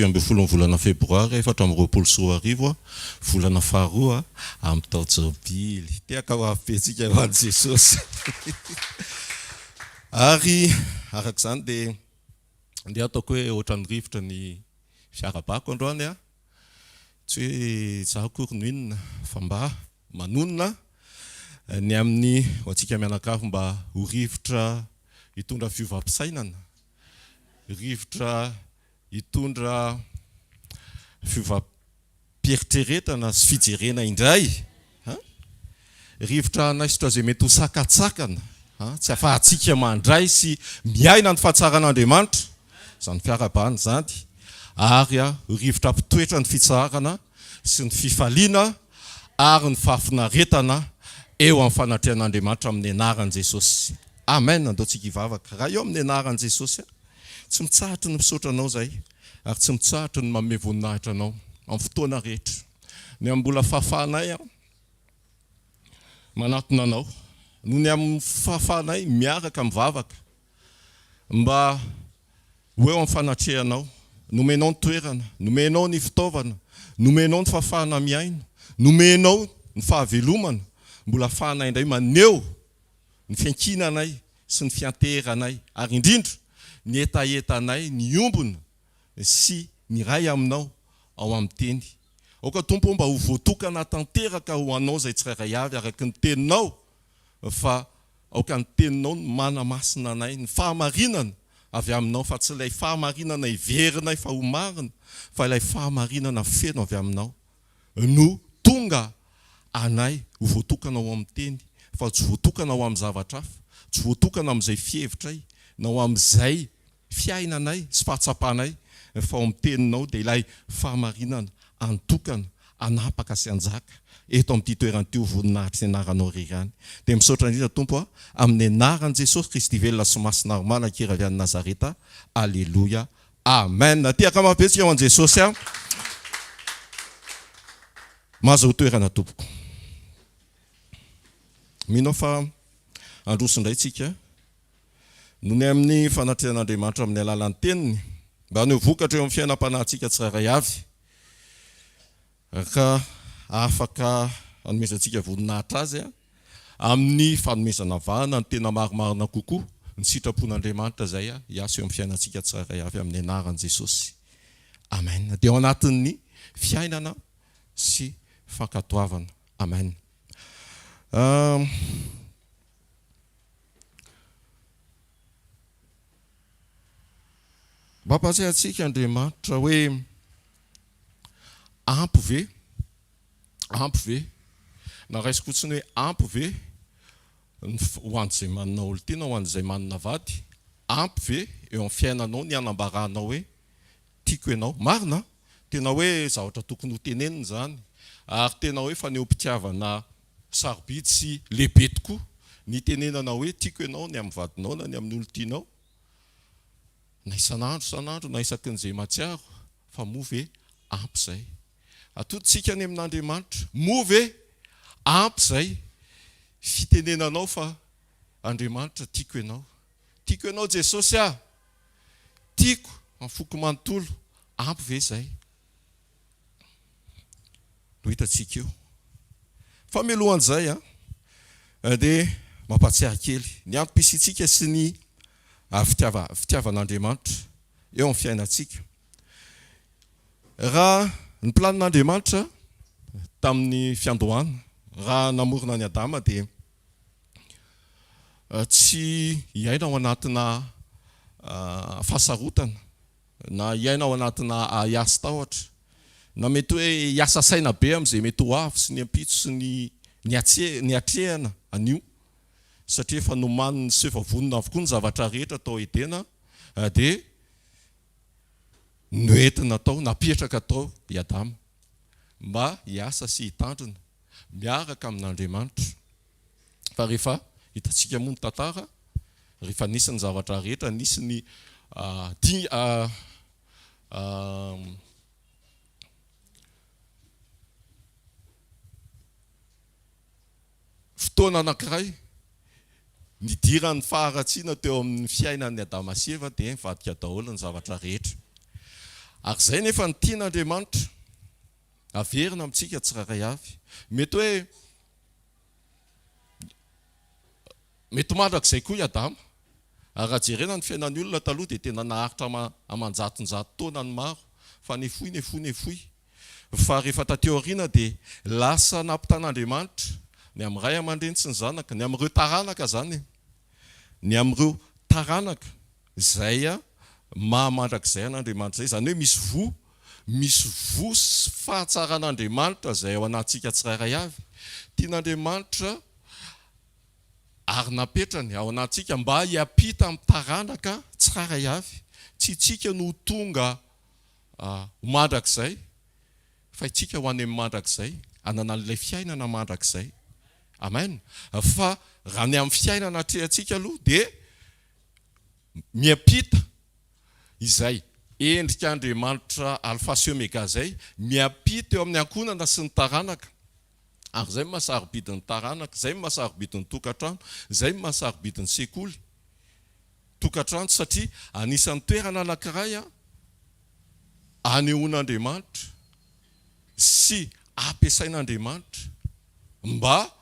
Ambifolo volana febroary 2024 volana faharoa amin'ny tao jobily tiaka ho afetsika ho an'i Jesosy ary araka izany dia ataoko hoe ohatran'ny rivotra ny fiarabako androany tsy hoe zaho akory no inona fa mba manonona ny amin'ny hoantsika mianakavy mba ho rivotra hitondra fiovam-pisainana, rivotra hitondra fiovam-pieritreretana sy fijerena indray, rivotra naisotra izay mety ho sakatsakana, tsy afahantsika mandray sy miaina ny fahatsaranaandriamanitra, izany fiarabany izany, ary rivotra mpitoetra ny fitsarana sy ny fifaliana ary ny fahafinaretana eo amin'ny fanatrehan'Andriamanitra amin'ny anaran'i Jesosy. Amen. Andaontsika hivavaka. Raha eo amin'ny anaran'i Jesosy tsy mitsahatra ny misaotra anao zay, ary tsy mitsahatra ny manome voninahitra anao amin'ny fotoana rehetra. Ny amin'ny mbola fahafahanay manatona anao, noho ny amin'ny fahafahanay miaraka mivavaka mba ho eo amin'ny fanatrehanao, nomenao ny toerana, nomenao ny fitaovana, nomenao ny fahafahana miaina, nomenao ny fahavelomana, mbola ahafahanay indray maneho ny fiankinanay sy ny fianteranay, ary indrindra ny etaetanay, ny ombona sy ny ray aminao ao amin'ny teny. Aoka Tompo mba ho voatokana tanteraka ho anao izay tsirairay avy araka ny teninao, fa aoka ny teninao ny manamasina anay, ny fahamarinana avy aminao, fa tsy ilay fahamarinana iverinay fa ho marina, fa ilay fahamarinana feno avy aminao no tonga anay ho voatokana ao amin'ny teny, fa tsy voatokana ao amin'ny zavatra hafa, tsy voatokana amin'izay fievitray, na ao amin'izay fiainanay sy fahatsapanay, fa ao amin'ny teninao dia ilay fahamarinana antokana, anapaka sy anjaka eto amin'ity toerana ity ho voninahitra ny anaranao rirany. Dia misaotra indrindra Tompo amin'ny anaran'i Jesosy Kristy velona sy masina ary manan-kira avy any Nazareta. Alleluia. Amen. Tiaka mapetsika ho an'i Jesosy mahazo toerana tompoko. Mino fa androsindray tsika noho ny amin'ny fanatrehan'Andriamanitra amin'ny alalan'ny teniny mba ny vokatra eo amin'ny fiainam-panahintsika tsirairay avy, ka afaka hanomezantsika voninahitra azy amin'ny fanomezana vahana ny tena marimarina kokoa ny sitrapon'Andriamanitra izay hiasa eo amin'ny fiainantsika tsirairay avy amin'ny anaran'i Jesosy. Amen. Dia ao anatin'ny fiainana sy fankatoavana. Amen. Mampahatsiahy antsika Andriamanitra hoe ampy ve na raisiko fotsiny hoe ampy ve ho an'izay manana olon-tena, ho an'izay manana vady, ampy ve eo amin'ny fiainanao ny anambaranao hoe tiako ianao. Marina, tena hoe zavatra tokony ho tenenina izany, ary tena hoe faneho-pitiavana sarobidy sy lehibe tokoa ny tenenana hoe tiako ianao ny amin'ny vadinao na ny amin'ny olon-tianao, na isan'andro na isakin'izay matsiaro, fa moa ve ampy izay. Atoditsika ny amin'Andriamanitra, moa ve ampy izay fitenenanao fa Andriamanitra tiako ianao Jesosy tiako amin'ny foko manontolo, ampy ve izay. No hitatsika eo. Fa mialohan'izay dia mampatsiahy kely ny antom-pisitsika sy ny fitiavan'Andriamanitra eo amin'ny fiainantsika. Raha ny planin'Andriamanitra tamin'ny fiandohana, raha namorona ny Adama dia tsy hiaina ao anatina fahasarotana, na hiaina ao anatina hiasa tahotra, na mety hoe hiasa saina be amin'izay mety ho avy sy ny ampitso sy ny atrehana anio, satria efa nomaniny sy efa vonona avokoa ny zavatra rehetra atao edena, dia noentina tao, napetraka tao i Adama mba hiasa sy hitandrina miaraka amin'Andriamanitra. Fa rehefa hitatsika moa ny tantara, rehefa nisy ny zavatra rehetra, nisy ny fotoana anankiray nidiran'ny faharatsiana teo amin'ny fiainan'ny Adama sy Eva dia nivadika daholo ny zavatra rehetra. Ary zay nefa ny tian'Andriamanitra averina amintsika tsiraray avy. Mety mandrak'izay koa i Adama. Ary raha jerena ny fiainan'ny olona taloha dia tena naharitra aman-jatonjato taona ny maro, fa nefoy. Fa rehefa tateo aoriana dia lasa nampitan'Andriamanitra ny amin'ny ray aman-dreny sy ny zanaka, ny amin'ireo taranaka zany. Ny amin'ireo taranaka izay mahamandrak'izay an'Andriamanitra zay. Zany hoe misy vo sy fahatsaran'Andriamanitra izay ao anatsika tsirairay avy. Tian'Andriamanitra ary napetrany ao anatsika mba hiampita amin'ny taranaka tsirairay avy. Tsy tsika no tonga ho mandrak'izay, fa itsika ho any amin'ny mandrak'izay, hanana an'ilay fiainana mandrak'izay. Amen. Fa raha ny amin'ny fiainana atrehantsika aloha dia miampita izay endrik'Andriamanitra alpha sy omega zay, miampita eo amin'ny ankonana sy ny taranaka. Ary zay mahasarobidin'ny taranaka, zay mahasarobidin'ny tokantrano, zay mahasarobidin'ny sekoly. Tokantrano satria anisan'ny toerana anankiray anehoan'Andriamanitra sy ampiasain'Andriamanitra mba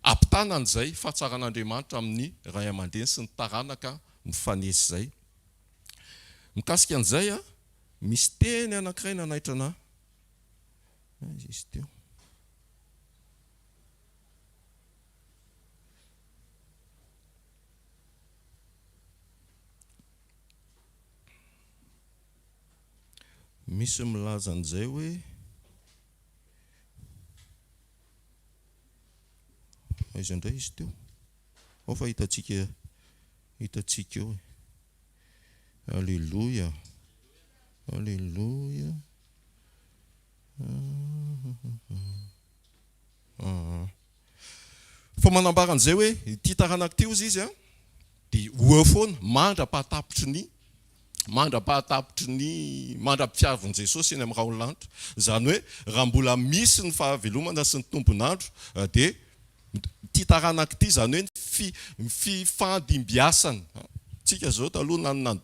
ampitana an'izay fahatsaran'Andriamanitra amin'ny ray aman-dreny sy ny taranaka mifanesy zay. Mikasika an'izay misy teny anankiray nanaitra ana. Izy teo. Misy milaza an'izay hoe izy indray izy teo. Ao fa hitatsika eo. Alléluia. Alléluia. Fa manambara an'izay hoe ity taranaka ty ozy izy dia ho foana mandra-pahatapitry ny mandra-pitiavin'i Jesosy eny amin'ny raha olanitra. Zany hoe raha mbola misy ny fahavelomana sy ny tombonandro dia ity taranaka ity zany hoe ny fifandimbiasany. Tsika zao taloha na ny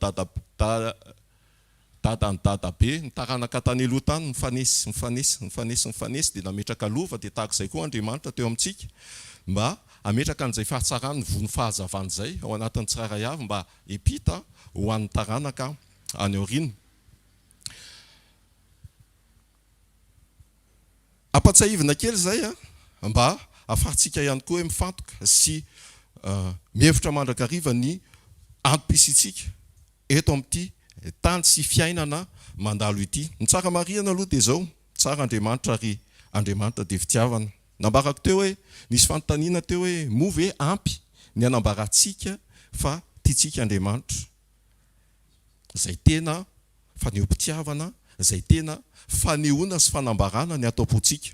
dadabe ny taranaka tany aloha tany mifanesy dia nametraka lova dia tahak'izay koa Andriamanitra teo amintsika mba ametraka an'izay fahatsarany vony fahazavany zay ao anatin'ny tsirairay avy mba epita ho an'ny taranaka any aoriana. Ampatsahivina kely zay mba afahantsika ihany koa hoe mifantoka sy mihevitra mandrakariva ny antom-pisitsika eto amin'ity tany sy fiainana mandalo ity. Ny tsara marihana aloha dia zao, tsara Andriamanitra ary Andriamanitra dia fitiavana. Nambarako teo hoe nisy fanontaniana teo hoe move ampy ny anambarantsika fa tiantsika Andriamanitra. Zay tena faneho-pitiavana, zay tena fanehoana sy fanambarana ny atao-pontsika.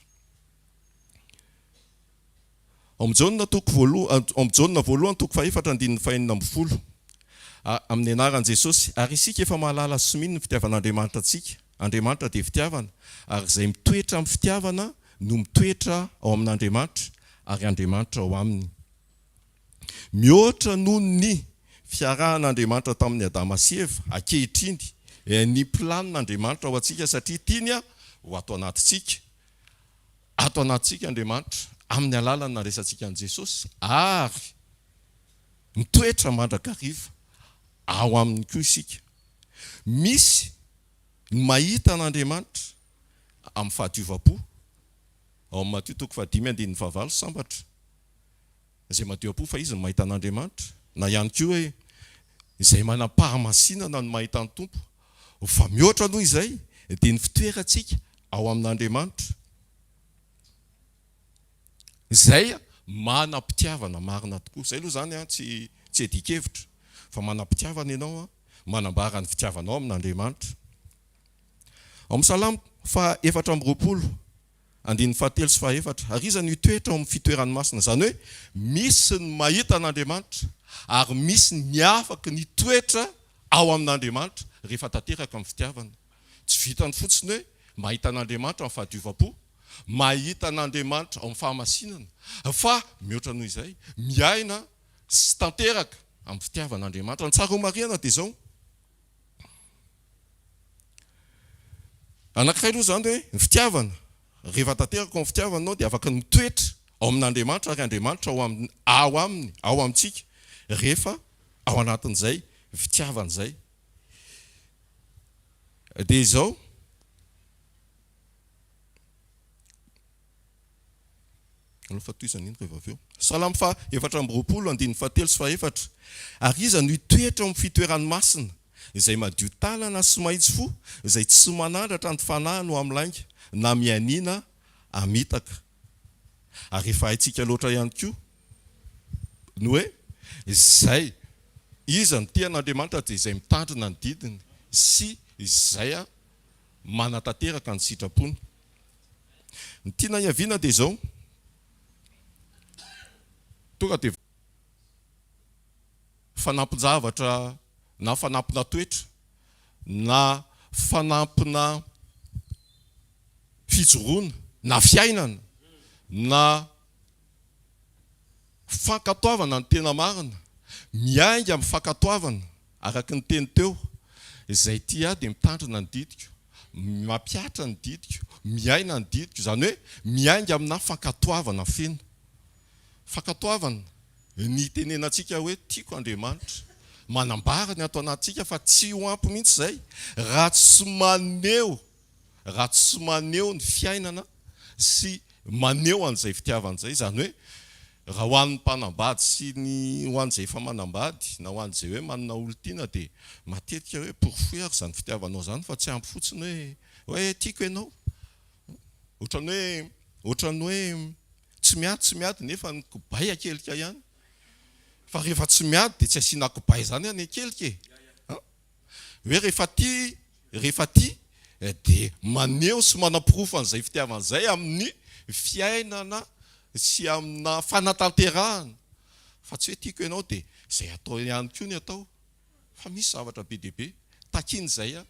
Amin'ny jaonina voalohany toko 4:4 amin'ny anaran'i Jesosy, ary isika efa mahalala sy mino ny fitiavan'Andriamanitra antsika. Andriamanitra dia fitiavana, ary izay mitoetra amin'ny fitiavana no mitoetra ao amin'Andriamanitra, ary Andriamanitra ao aminy. Mihoatra noho ny fiarahan'Andriamanitra tamin'ny Adama sy Eva ankehitriny ny planin'Andriamanitra ao antsika satria tiany ho ato anatintsika Andriamanitra amin'ny alalany naresantsika an'i Jesosy ary mitoetra mandrakariva ao aminy koa isika. Misy mahita an'Andriamanitra amin'ny fahadiovam-po ao amin'ny Mateo toko 5:9 sambatra izay madio-po fa izy no mahita an'Andriamanitra, na ihany koa hoe izay manam-pahamasinana no mahita ny tompo. Fa mihoatra aloha izay dia ny fitoerantsika ao amin'Andriamanitra izay manam-pitiavana marina tokoa. Zay aloha zany tsy edikevitra fa manam-pitiavana ianao manambara ny fitiavanao amin'Andriamanitra. Ao amin'ny Salamo 4:7 ary iza ny toetra ao amin'ny fitoeran'ny masina. Zany hoe misy ny mahita an'Andriamanitra ary misy ny afaka ny toetra ao amin'Andriamanitra rehefa tanteraka amin'ny fitiavana. Tsy vitany fotsiny hoe mahita an'Andriamanitra amin'ny fahadiovam-po, mahita an'Andriamanitra ao amin'ny fahamasinana, fa mihoatra noho izay miaina sy tanteraka amin'ny fitiavan'Andriamanitra. Ny tsara ho marihana dia zao, Anankiray aloha zany hoe ny fitiavana rehefa tanteraka ny fitiavanao dia afaka mitoetra ao amin'Andriamanitra ary Andriamanitra ao aminy ao amintsika rehefa ao anatin'izay fitiavana izay. Dia izao Salamo 4:7-8 ary iza no itoetra amin'ny fitoerany masina izay madio talana sy mahitsy fo izay tsy manandratra ny fanahy no amlainga na mianina amitaka. Ary efa haitsika loatra ihany koa no hoe izay iza ny tian'Andriamanitra dia izay mitandrina ny didiny sy izay manatanteraka ny sitrapony. Ny tiana hiaviana dia izao tonga dia fanampin-javatra na fanampina toetra na fanampina fijoroana na fiainana na fankatoavana ny tena marina miainga amin'ny fankatoavana araka ny teny teo izay tia dia mitandrina ny didiko, mampiatra ny didiko, miaina ny didiko, izany hoe miainga amina fankatoavana feno. Fankatoavana ny tenenantsika hoe tiako Andriamanitra, manambara ny ato anatsika fa tsy ho ampy mihitsy izay raha tsy maneho ny fiainana sy maneho an'izay fitiavana izay. Izany hoe raha ho an'ny mpanambady sy ny ho an'izay efa manambady na ho an'izay hoe manana olon-tiana dia matetika hoe pourfoy ary izany fitiavanao zany fa tsy ampy fotsiny hoe tiako ianao. Ohatran'ny hoe tsy miady nefa ny kobay akelika ihany. Fa rehefa tsy miady dia tsy asiana kobay zany any akelika e. Hoe rehefa ty dia maneho sy manapirofo an'izay fitiavana izay amin'ny fiainana sy amina fanatanterahana. Fa tsy hoe tiako ianao dia izay atao ihany koa ny atao. Fa misy zavatra be dia be takian'izay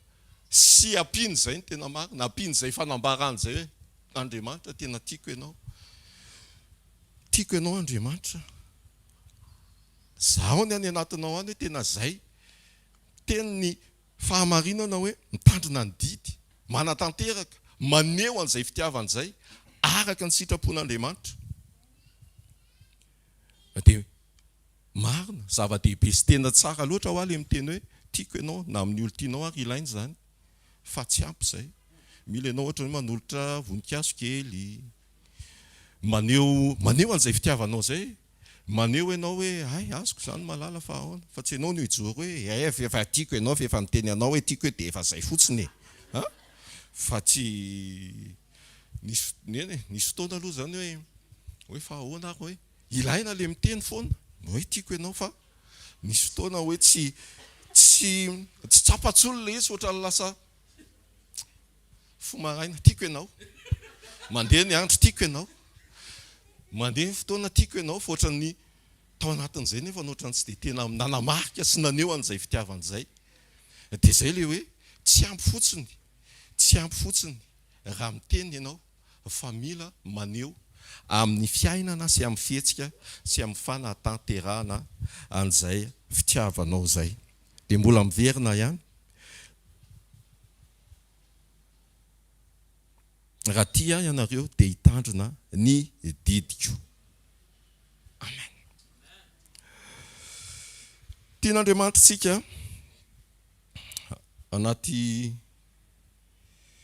sy ampian'izay ny tena marina, ampian'izay fanambaran'izay hoe Andriamanitra tena tiako ianao. Tiako ianao Andriamanitra. Zaho ny any anatinao any hoe tena izay. Tena ny fahamarinana hoe mitandrina ny didy, manatanteraka, maneho an'izay fitiavana izay araka ny sitrapon'Andriamanitra. Dia marina, zava-dehibe sy tena tsara loatra ho aly miteny hoe tiako ianao na amin'ny olo-tianao ary ilainy izany. Fa tsy ampy izay. Mila ianao ohatra hoe manolotra voninkazo kely, maneho an'izay fitiavanao izay, maneho ianao hoe ay azoko izany malala fa ahoana, fa tsy ianao no hijoro hoe efa tiako ianao fa efa miteny anao hoe tiako hoe dia efa izay fotsiny e. Fa tsy nisy fotoana aloha zany hoe fa ahoana ary hoe ilaina le miteny foana hoe tiako ianao, fa nisy fotoana hoe tsy tsapatsolo le izy ohatran'ny lasa fomaraina tiako ianao, mandeha ny andro tiako ianao, mandeha ny fotoana tiako ianao, fa ohatran'ny tao anatin'izay nefa ohatran'ny tsy dia tena nanamarika sy naneho an'izay fitiavana izay. Dia izay le hoe tsy ampy fotsiny raha miteny ianao fa mila maneho amin'ny fiainana sy amin'ny fihetsika sy amin'ny fanatanterahana an'izay fitiavanao izay. Dia mbola miverina ihany. Raha tia ianareo dia hitandrina ny didiko. Amen. Tian'Andriamanitra tsika anaty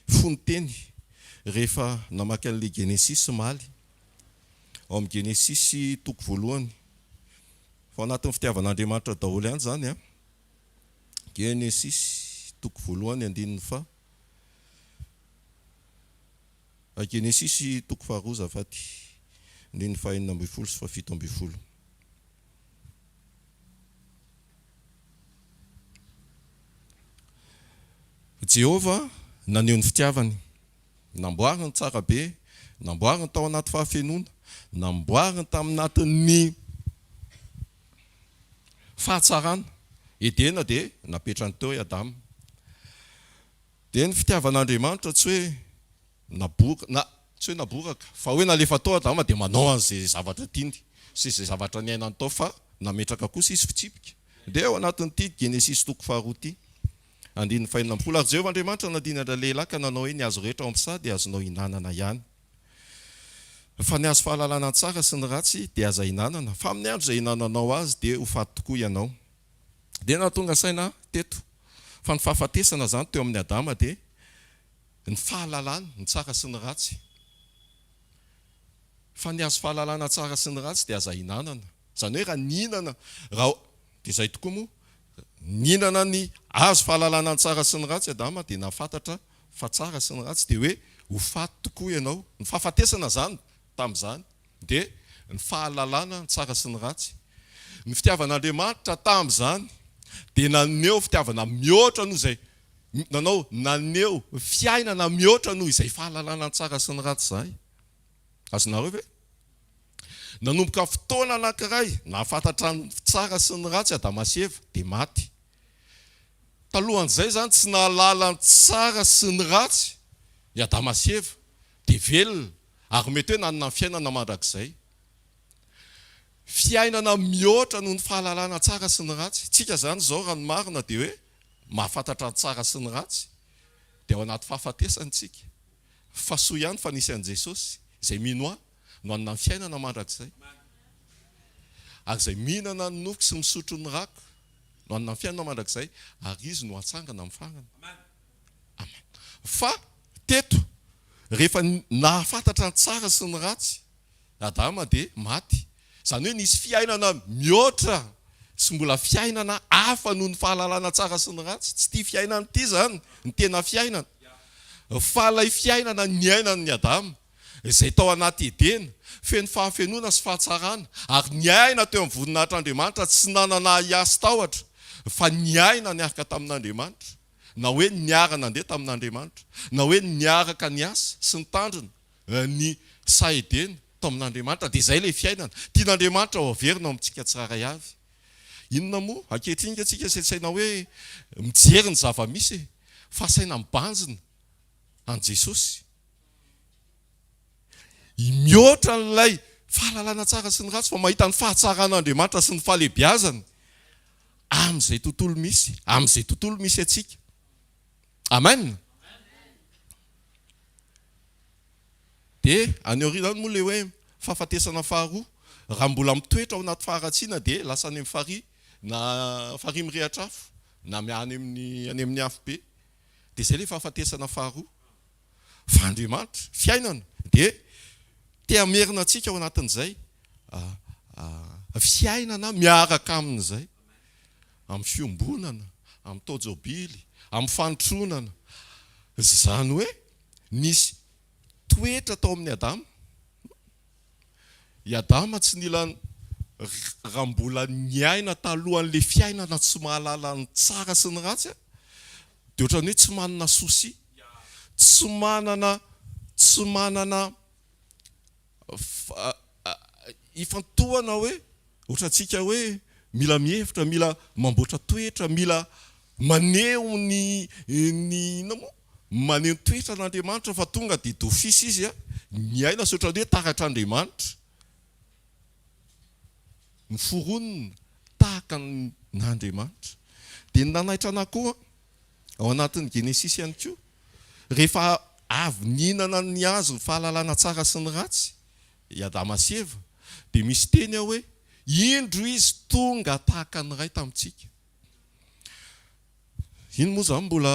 fonoteny rehefa namaka an'ilay Genesis maly ao amin'ny Genesis toko voalohany, fa anatin'ny fitiavan'Andriamanitra daholo ihany zany. Genesis toko voalohany andininy fa Genesis toko faharoa zafady andininy fa 4 sy fa 7. Jehova naneho ny fitiavany, namboariny tsara be, namboariny tao anaty fahafenoana, namboariny taminatin'ny fahatsarana. Edena dia napetrany teo i Adama. Dia ny fitiavan'Andriamanitra tsy hoe naboraka, fa hoe nalefa tao Adama dia manao an'izay zavatra tiany sy izay zavatra niainany tao, fa nametraka kosa izy fitsipika. Dia ao anatin'ity Genesis toko faharoa ity andiny fahinam-polo ary Jehovah Andriamanitra nadinana lehilahy ka nanao hoe ny azo rehetra ao am-pisa dia azonao hinanana ihany. Fa ny azo fahalalana tsara sy ny ratsy dia aza hinanana, fa amin'ny andro izay hinananao azy dia ho faty tokoa ianao. Dia nahatonga saina teto fa ny fahafatesana zany teo amin'ny Adama dia ny fahalalana ny tsara sy ny ratsy. Fa ny azo fahalalana tsara sy ny ratsy dia aza hinanana. Zany hoe raha nihinana raha dia izay tokoa moa nihinana ny azo fahalalana ny tsara sy ny ratsy Adama dia nahafantatra fa tsara sy ny ratsy dia hoe ho faty tokoa ianao. Ny fahafatesana zany tamin'izany dia ny fahalalana ny tsara sy ny ratsy. Ny fitiavan'Andriamanitra tamin'izany dia naneho fitiavana mihoatra noho izay naneho fiainana mihoatra noho izay fahalalana ny tsara sy ny ratsy izay. Azonareo ve? Nanomboka fotoana anankiray nahafantatra ny tsara sy ny ratsy Adama sy Eva dia maty. Talohan'izay zany tsy nahalala ny tsara sy ny ratsy i Adama sy Eva dia velona ary mety hoe nanana fiainana mandrakizay. Fiainana mihoatra noho ny fahalalana tsara sy ny ratsy. Tsika zany zao raha ny marina dia hoe mahafantatra ny tsara sy ny ratsy dia ao anaty fahafatesantsika. Fa soa ihany fa nisy an'i Jesosy izay mino no hanana fiainana mandrakizay. Ary izay mihinana ny nofo sy misotro ny rako no hanana fiainana mandrakizay ary izy no hatsangana amin'ny farany. Amen. Fa teto rehefa nahafantatra ny tsara sy ny ratsy Adama dia maty. Zany hoe nisy fiainana mihoatra sy mbola fiainana hafa noho ny fahalalana tsara sy ny ratsy. Tsy tia fiainana ity zany ny tena fiainana. Fa ilay fiainana ny ainan'ny Adama izay tao anaty Edena feno fahafenoana sy fahatsarana ary ny aina teo amin'ny voninahitr'Andriamanitra tsy nanana hiasy tahotra fa ny aina niaraka tamin'Andriamanitra. Na hoe niara nandeha tamin'Andriamanitra, na hoe niaraka niasa sy ny tandrina ny saedena tao amin'Andriamanitra dia izay ilay fiainana. Tian'Andriamanitra ho averina amintsika tsiraray avy. Inona moa ankehitriny antsika tsy saina hoe mijery ny zava-misy fa saina mibanjina an Jesosy. Mihoatra n'ilay fahalalana tsara sy ny ratsy fa mahita ny fahatsaran'Andriamanitra sy ny fahalebiazany amin'izay tontolo misy atsika. Amen. Dia any aorianany moa ilay hoe fahafatesana faharoa raha mbola mitoetra ao anaty faharatsiana dia lasa any amin'ny farihy na farihy mirehatra afo na any amin'ny afo be. Dia izay ilay fahafatesana faharoa. Fa Andriamanitra fiainana dia te hamerina antsika ao anatin'izay fiainana miaraka amin'izay amin'ny fiombonana, amin'ny taojobily, amin'ny fanotronana. Zany hoe nisy toetra tao amin'ny Adama. I Adama tsy nila raha mbola niaina talohan'ilay fiainana tsy mahalala ny tsara sy ny ratsy dia ohatran'ny hoe tsy manana souci, tsy manana ifantohana hoe ohatrantsika hoe mila mihevitra, mila mamboatra toetra, mila maneho maneho toetra n'Andriamanitra fa tonga dia d'office izy miaina sy ohatran'ny hoe taratr'Andriamanitra. Ny foronina tahaka n'Andriamanitra. Dia nanaitra anahy koa ao anatin'ny Genesis ihany koa. Rehefa avy nihinana ny azo ny fahalalana tsara sy ny ratsy i Adama sy Eva dia misy teny aho hoe indro izy tonga tahaka ny ray tamintsika. Ino moa zany mbola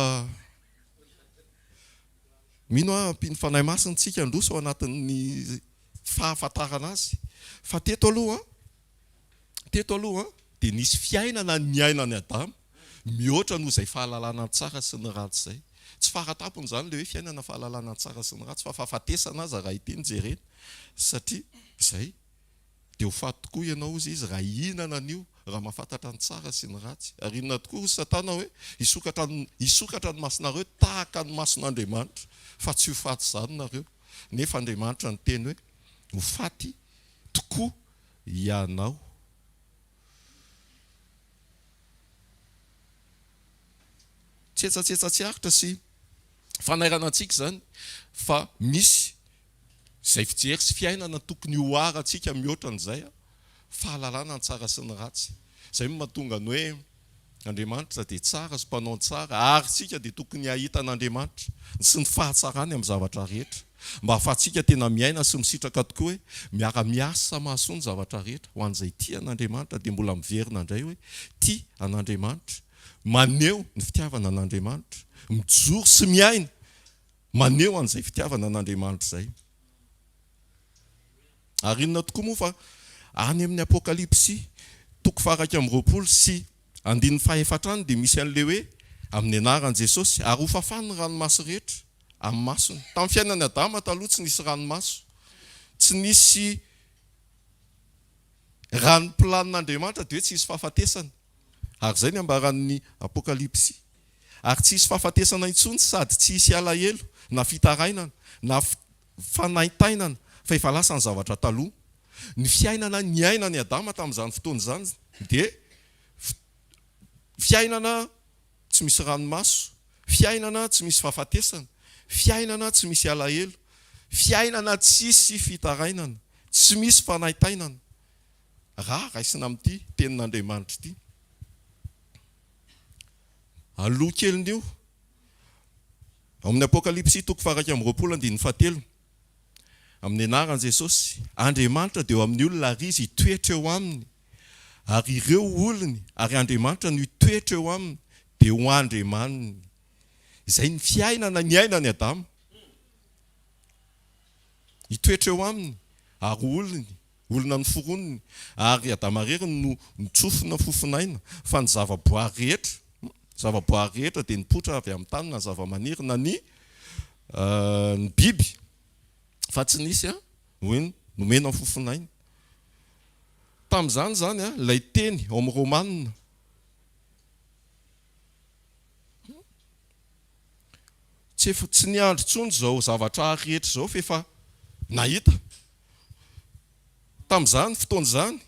mino ampiny fanahy masintsika androso ao anatin'ny fahafantarana azy. Fa teto aloha dia nisy fiainana ny ainany Adama mihoatra noho izay fahalalana tsara sy ny ratsy izay. Tsy faratapony zany le hoe fiainana fahalalana tsara sy ny ratsy fa fahafatesana aza raha ity jerena. Satria izay dia ho faty tokoa ianao izy raha hihinana an'io raha mahafantatra ny tsara sy ny ratsy. Ary inona tokoa ry Satana hoe hisokatra ny masonareo tahaka ny mason'Andriamanitra fa tsy ho faty izany nareo. Nefa Andriamanitra ny teny hoe ho faty tokoa ianao. Tsetsatsiaritra sy fanairana antsika zany fa misy izay fijery sy fiainana tokony ho arantsika mihoatra an'izay fahalalana ny tsara sy ny ratsy. Izay mahatonga ny hoe Andriamanitra dia tsara sy mpanao tsara ary tsika dia tokony hahita an'Andriamanitra sy ny fahatsarany amin'ny zavatra rehetra mba ahafahantsika tena miaina sy misitraka tokoa hoe miara-miasa mahasoa ny zavatra rehetra ho an'izay tia an'Andriamanitra dia mbola miverina indray hoe tia an'Andriamanitra, maneho ny fitiavana an'Andriamanitra, mijoro sy miaina maneho an'izay fitiavana an'Andriamanitra izay. Ary inona tokoa moa fa any amin'ny apokalipsy toko faraka amin'ny 20 sy 14 dia misy an'le hoe amin'ny anaran'i Jesosy ary ho fafana ny ranomaso rehetra amin'ny masony. Tamin'ny fiainan'ny Adama taloha tsy nisy ranomaso, tsy nisy ranom-pilanin'Andriamanitra dia hoe tsy nisy fahafatesana. Ary izay ny ambaran'ny apokalipsy. Ary tsy hisy fahafatesana intsony sady tsy hisy alahelo na fitarainana na fanaitainana fa efa lasa ny zavatra taloha. Ny fiainana ny ainan'ny Adama tamin'izany fotoana izany dia fiainana tsy misy ranomaso, fiainana tsy misy fahafatesana, fiainana tsy misy alahelo, fiainana tsy misy fitarainana, tsy misy fanaitainana. Raisina amin'ity tenin'Andriamanitra ity. Aloha kelin'io amin'ny apokalipsy toko faraka amin'ny 20:17 amin'ny anaran'i Jesosy, Andriamanitra dia eo amin'ny olona ary izy hitoetra eo aminy. Ary ireo olony ary Andriamanitra no hitoetra eo aminy dia ho andriamaniny. Izay ny fiainana ny ainan'ny Adama. Hitoetra eo aminy ary olony, olona ny foroniny ary Adama reriny no nitsofina fofinaina fa ny zavaboary rehetra dia nipotra avy amin'ny tany na zavamaniry na ny biby fa tsy nisy hoe nomena fofinaina. Tamin'izany zany ilay teny ao amin'ny Romanina tsy niandry intsony zao zavatra rehetra zao fa efa nahita. Tamin'izany fotoana izany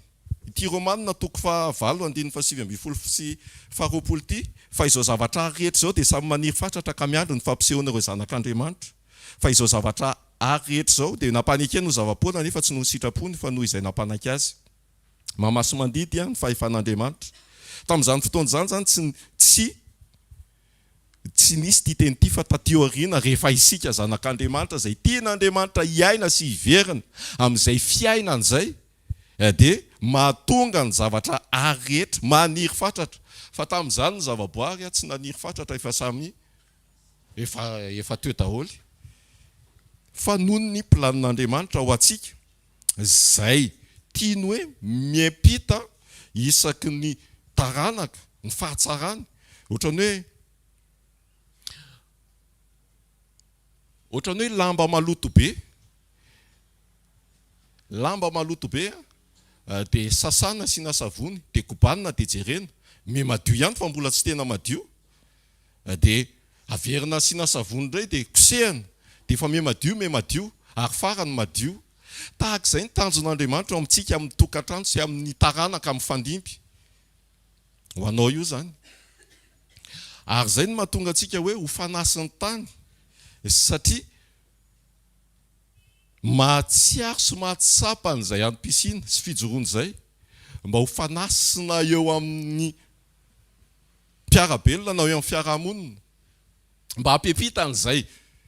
ity Romanina toko 9:7-20 sy 20 ity fa izao zavatra rehetra zao dia samy maniry fatratra ka miandry ny fampisehoana ireo zanak'Andriamanitra. Fa izao zavatra rehetra zao dia nampanika no zavapoana nefa tsy noho ny sitrapony fa noho izay nampanika azy. Mamaso mandidy ny fahefan'Andriamanitra. Tamin'izany fotoana izany zany tsy nisy ity teny ity fa taty aoriana rehefa isika zanak'Andriamanitra izay tian'Andriamanitra hiaina sy hiverina amin'izay fiainana izay dia mahatonga ny zavatra rehetra maniry fatratra. Fa tamin'izany ny zavaboary tsy naniry fatratra efa samy efa teo daholo. Fa noho ny planin'Andriamanitra ho antsika izay tiany hoe miampita isaky ny taranaka ny fahatsarany ohatran'ny hoe lamba maloto be dia sasana asiana savony dia kobanina dia jerena madio ihany fa mbola tsy tena madio dia averina asiana savony indray dia kosehana dia efa madio ary farany madio. Tahaka izay ny tanjon'Andriamanitra amintsika amin'ny tokantrano sy amin'ny taranaka amin'ny fandimby ho anao io zany. Ary izay no mahatonga antsika hoe ho fanasin'ny tany satria mahatsiaro sy mahatsapa n'izay antom-pisina sy fijoroana izay mba ho fanasina eo amin'ny mpiarabelona na eo amin'ny fiarahamonina mba hampipita an'izay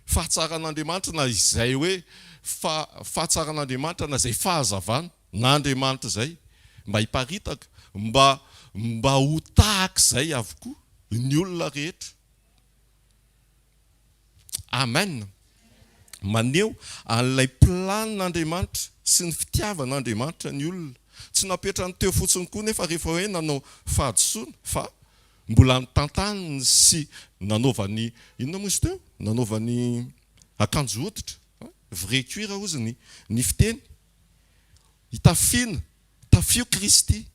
fahatsaran'Andriamanitra na izay hoe fahatsaran'Andriamanitra na izay fahazavana n'Andriamanitra izay mba hiparitaka mba ho tahaka izay avokoa ny olona rehetra. Amen. Maneho an'ilay planin'Andriamanitra sy ny fitiavan'Andriamanitra ny olona. Tsy napetrany teo fotsiny koa nefa rehefa hoe nanao fahadisoana fa mbola nitantany sy nanaovany inona moa izy teo? Nanaovany akanjo hoditra, vrai cuir ozy ny fiteny. Hitafina, tafio Kristy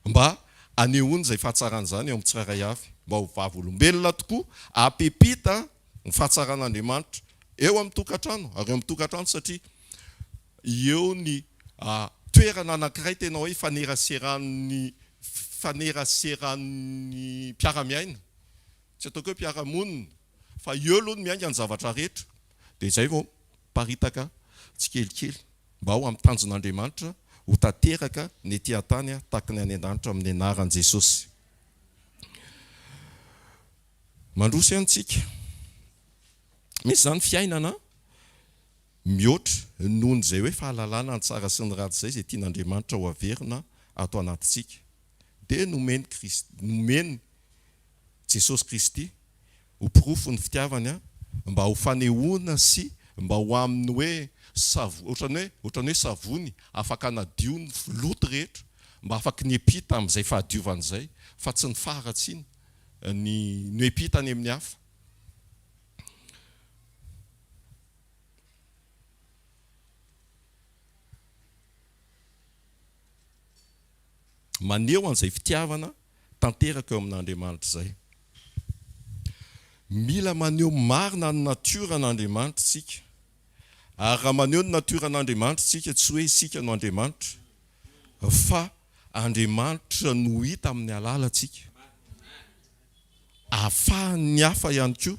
mba anehoany izay fahatsarana izany eo amin'ny tsirairay avy mba ho vavolombelona tokoa apepita ny fahatsaran'Andriamanitra eo amin'ny tokantrano ary eo amin'ny tokantrano satria eo ny toerana anankiray tena hoe faneraseran'ny mpiara-miaina. Tsy ataoko hoe mpiara-monina fa eo aloha ny miainga ny zavatra rehetra dia izay vao paritaka tsikelikely mba ho amin'ny tanjon'Andriamanitra ho tanteraka ny ety an-tany tahaka ny any an-danitra amin'ny anaran'i Jesosy. Mandroso antsika. Misy zany fiainana mihoatra nohon' izay hoe fahalalana ny tsara sy ny ratsy izay izay tian'Andriamanitra ho averina ato anatintsika. Dia nomeny Jesosy Kristy ho pirofo ny fitiavany mba ho fanehoana sy mba ho aminy hoe ohatran'ny hoe savony afaka anadio ny loto rehetra, mba afaka ny epita amin'izay fahadiovana izay, fa tsy ny faratsy iny ny epita any amin'ny hafa. Maneho an'izay fitiavana tanteraka eo amin'Andriamanitra izay. Mila maneho marina ny natoran'Andriamanitra tsika. Ary raha maneho ny natoran'Andriamanitra tsika, tsy hoe isika no Andriamanitra, fa Andriamanitra no hita amin'ny alalantsika. Ahafahan'ny hafa ihany koa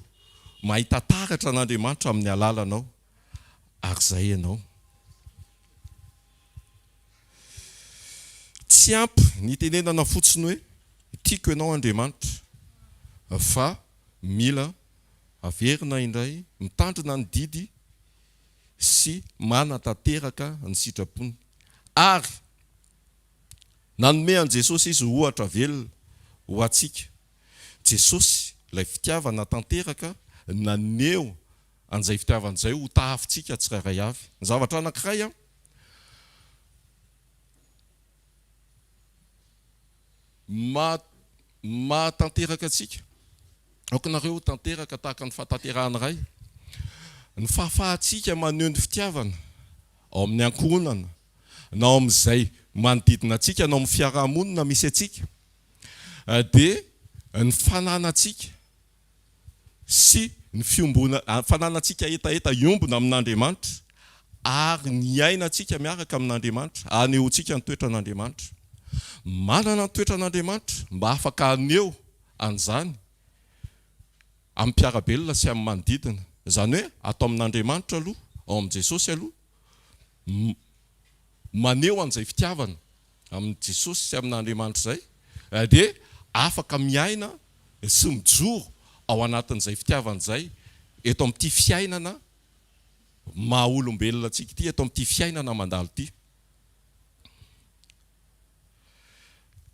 mahita taratra an'Andriamanitra amin'ny alalanao. Ary izay ianao. Tsy ampy ny tenenana fotsiny hoe tiako ianao Andriamanitra, fa mila averina indray mitandrina ny didy sy manatanteraka ny sitrapony. Ary nanome an' Jesosy izy ohatra velona ho antsika. Jesosy ilay fitiavana tanteraka naneho an'izay fitiavana izay ho tahafintsika tsirairay avy. Ny zavatra anankiray mahatanteraka antsika. Aokanareo tanteraka tahaka ny fahatanterahana iray. Ny fahafahantsika maneho ny fitiavana ao amin'ny ankohonana, na ao amin'izay manodidina antsika, na ao amin'ny fiarahamonina misy antsika, dia ny fananantsika sy ny fananantsika etaeta iombona amin'Andriamanitra, ary ny ainantsika miaraka amin'Andriamanitra, anehoantsika ny toetran'Andriamanitra. Manana ny toetran'Andriamanitra mba afaka aneho an'izany amin'ny mpiarabelona sy amin'ny manodidina. Izany hoe atao amin'Andriamanitra aloha, ao amin'i Jesosy aloha, maneho an'izay fitiavana amin'ny Jesosy sy amin'Andriamanitra izay, dia afaka miaina sy mijoro ao anatin'izay fitiavana izay eto amin'ity fiainana maha-olombelona antsika ity, eto amin'ity fiainana mandalo ity.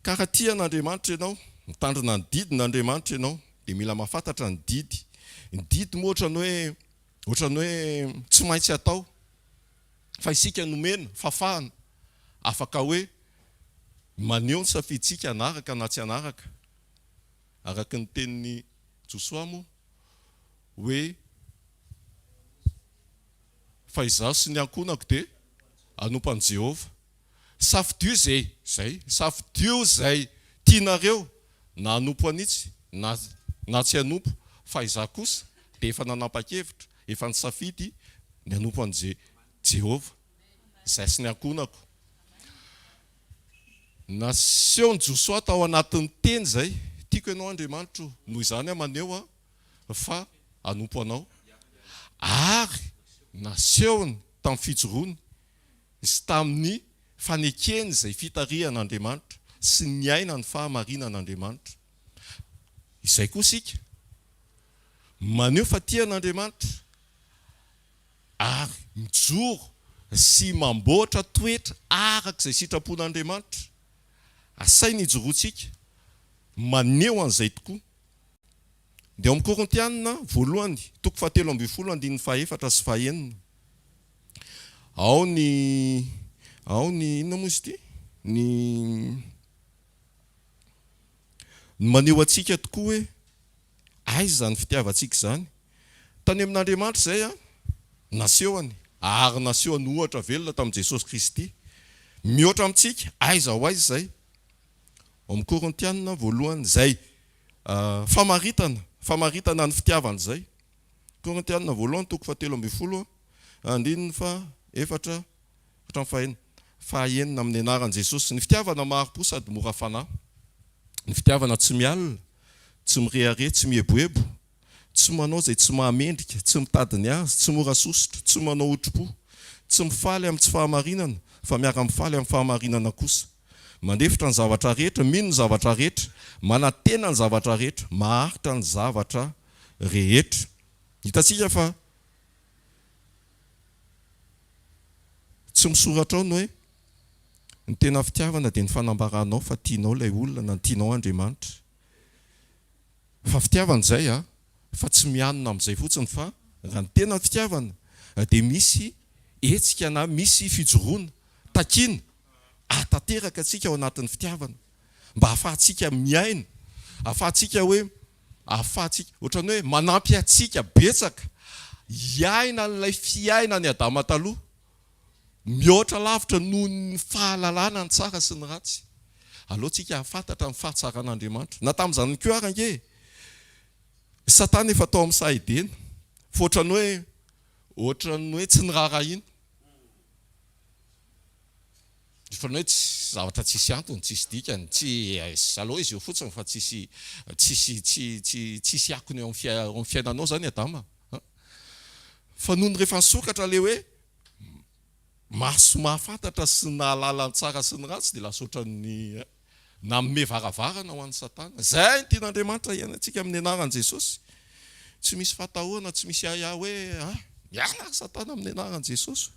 Karaha tia an'Andriamanitra ianao, mitandrina ny didin'Andriamanitra ianao, dia mila mahafantatra ny didy. Ny didy moa ohatran'ny hoe tsy maintsy atao, fa isika nomena fafahana, afaka hoe maneho ny safiditsika anaraka na tsy anaraka. Araka ny tenin'ny Josoa moa hoe fa izaho sy ny ankonako dia hanompo an'i Jehova. Safidio izay tianareo na hanompo an'itsy na tsy hanompo, fa izaho kosa dia efa nanapa-kevitra, efa nisafidy ny hanompo an'i Jehova, izay sy ny ankonako. Nasehony Josoa tao anatin'ny teny izay, tiako ianao Andriamanitra noho izany maneho fa hanompo anao. Ary nasehony tamin'ny fijoroany sy tamin'ny fanekeny izay fitarihan'Andriamanitra sy ny aina ny fahamarinan'Andriamanitra. Izay koa isika maneho fa tian'Andriamanitra ary mijoro sy mamboatra toetra arak'izay sitrapon'Andriamanitra. Asainy hijorontsika maneho an'izay tokoa. Dia ao amin'ny Korintianina voalohany, toko 7:14 sy 14. Ao ny inona moa izy ity? Ny maneho antsika tokoa hoe aiza zany fitiavantsika izany. Tany amin'Andriamanitra izay nasehony, ary nasehony ohatra velona tamin'i Jesosy Kristy. Mihoatra amintsika, aiza ho aiza izay. Ao amin'ny Korintianina voalohany izay famaritana ny fitiavana izay. Korintianina voalohany toko 7:14, andininy fa efatra fahaenina amin'ny anaran'i Jesosy. Ny fitiavana maro-po sady mora fanahy. Ny fitiavana tsy mialina, tsy mirehare, tsy mieboebo, tsy manao izay tsy mahamendrika, tsy mitady ny azy, tsy mora sositra, tsy manao otro-po, tsy mifaly amin'ny tsy fahamarinana, fa miara mifaly amin'ny fahamarinana kosa. mandefitra ny zavatra rehetra, mino ny zavatra rehetra, manantena ny zavatra rehetra, maharitra ny zavatra rehetra. Hitantsika fa tsy misoratra ao no hoe ny tena fitiavana dia ny fanambaranao fa tianao ilay olona na ny tianao Andriamanitra. Fa fitiavana izay fa tsy mianona amin'izay fotsiny fa raha ny tena fitiavana dia misy hetsika na misy fijoroana, takiana, atanteraka antsika ao anatin'ny fitiavana mba ahafahantsika miaina, ahafahantsika ohatran'ny hoe manampy antsika betsaka hiaina n'ilay fiaina ny Adama taloha, mihoatra lavitra noho ny fahalalana ny tsara sy ny ratsy. Aleontsika hahafantatra ny fahatsaran'Andriamanitra. Na tamin'izany koa ary ange Satana efa tao amin'ny sahidena, fa ohatran'ny hoe tsy nirarahina. Ohatran'ny hoe tsy zavatra tsisy antony, tsisy dikany, tsy aloha izy eo fotsiny fa tsisy akony eo amin'ny fiainanao zany Adama. Fa noho ny rehefa nisokatra le hoe maso mahafantatra sy nahalala ny tsara sy ny ratsy dia lasa ohatran'ny nanome varavarana ho an'ny Satana. Zay ny tian'Andriamanitra iainantsika amin'ny anaran'i Jesosy. Tsy misy fatahoana, tsy misy hoe miala ary Satana amin'ny anaran'i Jesosy.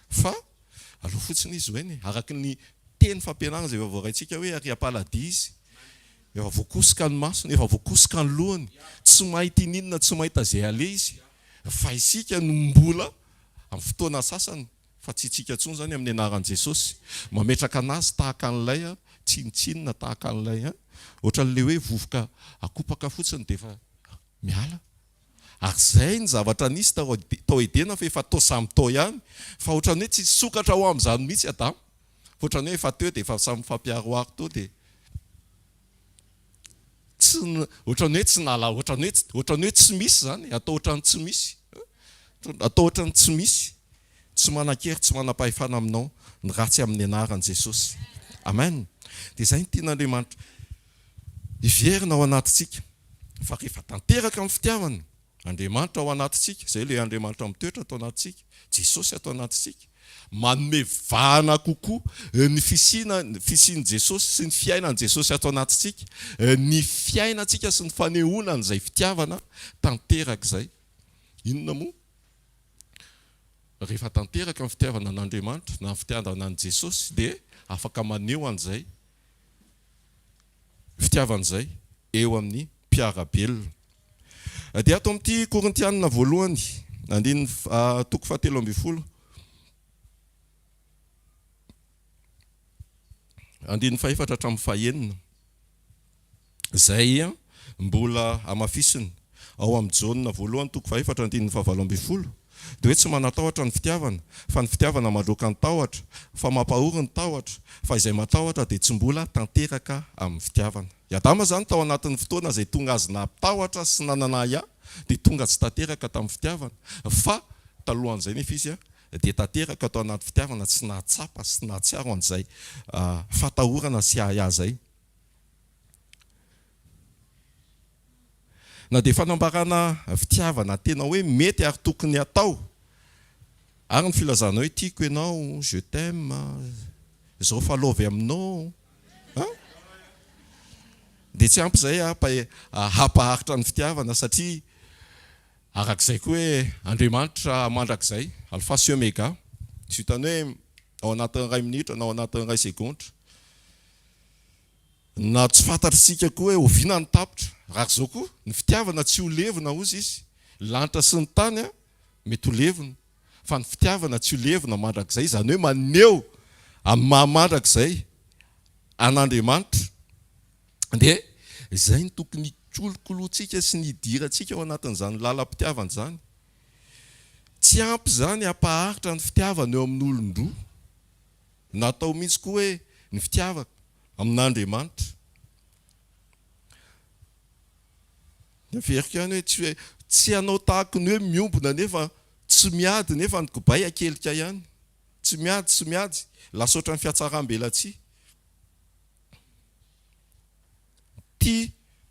Fa aloha fotsiny izy hoe araky ny teny fampianarana izay efa voaraintsika hoe ary hampaladia izy, efa voakosika ny masony, efa voakosika ny lohany, tsy mahita ininona, tsy mahita izay ale izy. Fa isika no mbola amin'ny fotoana sasany, fa tsy tsika intsony zany amin'ny anaran'i Jesosy, mametraka anazy tahaka an'ilay tsinitsinina tahaka an'ilay ohatran'ilay hoe vovoka akopaka fotsiny dia efa miala. Ary zay ny zavatra nisy tao edena fa efa tao samy tao ihany, fa ohatran'ny hoe tsy sokatra ho amin'izany mihitsy Adama. Ohatran'ny hoe efa teo dia efa samy fampiaroaro tao dia ohatran'ny hoe tsy nala, ohatran'ny hoe tsy misy zany, atao ohatran'ny tsy misy. Atao ohatran'ny tsy misy. Tsy manan-kery, tsy manam-pahefana aminao ny ratsy amin'ny anaran'i Jesosy. Amen. Dia izay ny tian'Andriamanitra hiverina ao anatintsika. Fa rehefa tanteraka amin'ny fitiavana, Andriamanitra ao anatintsika, izay ilay Andriamanitra mitoetra atao anatintsika, Jesosy atao anatintsika, manome vahana kokoa ny fisian'i Jesosy sy ny fiainan'i Jesosy atao anatintsika, ny fiainantsika sy ny fanehoana n'izay fitiavana tanteraka izay. Inona moa? Rehefa tanteraka amin'ny fitiavana an'Andriamanitra na ny fitiavana an'i Jesosy dia afaka maneho an'izay fitiavana izay eo amin'ny mpiarabelona. Dia ato amin'ity Korintianina voalohany, toko 7:12, andininy 4 hatramin'ny 9, izay mbola amafisiny ao amin'ny Jaonina voalohany toko 4 andininy 7:12. Dia hoe tsy manatahotra ny fitiavana, fa ny fitiavana mandroaka ny tahotra, fa mampahory ny tahotra, fa izay matahotra dia tsy mbola tanteraka amin'ny fitiavana. I Adama zany tao anatin'ny fotoana izay tonga azy nampitahotra sy nanana dia tonga tsy tanteraka tamin'ny fitiavana. Fa talohan'izay nefa izy dia tanteraka tao anaty fitiavana, tsy nahatsapa sy nahatsiaro an'izay fatahorana sy zay. Na dia fanambarana fitiavana tena hoe mety ary tokony atao, ary ny filazana hoe tiako ianao, je t'aime, izao falaovy aminao, dia tsy ampy izay hampaharitra ny fitiavana, satria arak'izay koa hoe Andriamanitra mandrak'izay alpha sy omega, tsy hitany hoe ao anatin'ny 2 minitra na ao anatin'ny 2 segondra, na tsy fantatritsika koa hoe oviana ny tapitra. Raha izao koa ny fitiavana tsy ho levina ozy izy, lanitra sy ny tany mety ho levina, fa ny fitiavana tsy ho levina mandrak'izay, izany hoe maneho amin'ny mahamandrak'izay an'Andriamanitra. Dia izay ny tokony kolokoloantsika sy ny hidirantsika ao anatin'izany lalam-pitiavana izany. Tsy ampy izany hampaharitra ny fitiavana eo amin'ny olon-droa, natao mihitsy koa hoe ny fitiavana amin'Andriamanitra. Neverika ihany hoe tsy hanao tahaka ny hoe miombona nefa tsy miady nefa ny kobay akelika ihany. Tsy miady, lasa ohatran'ny fiatsaram-belatsia. Tia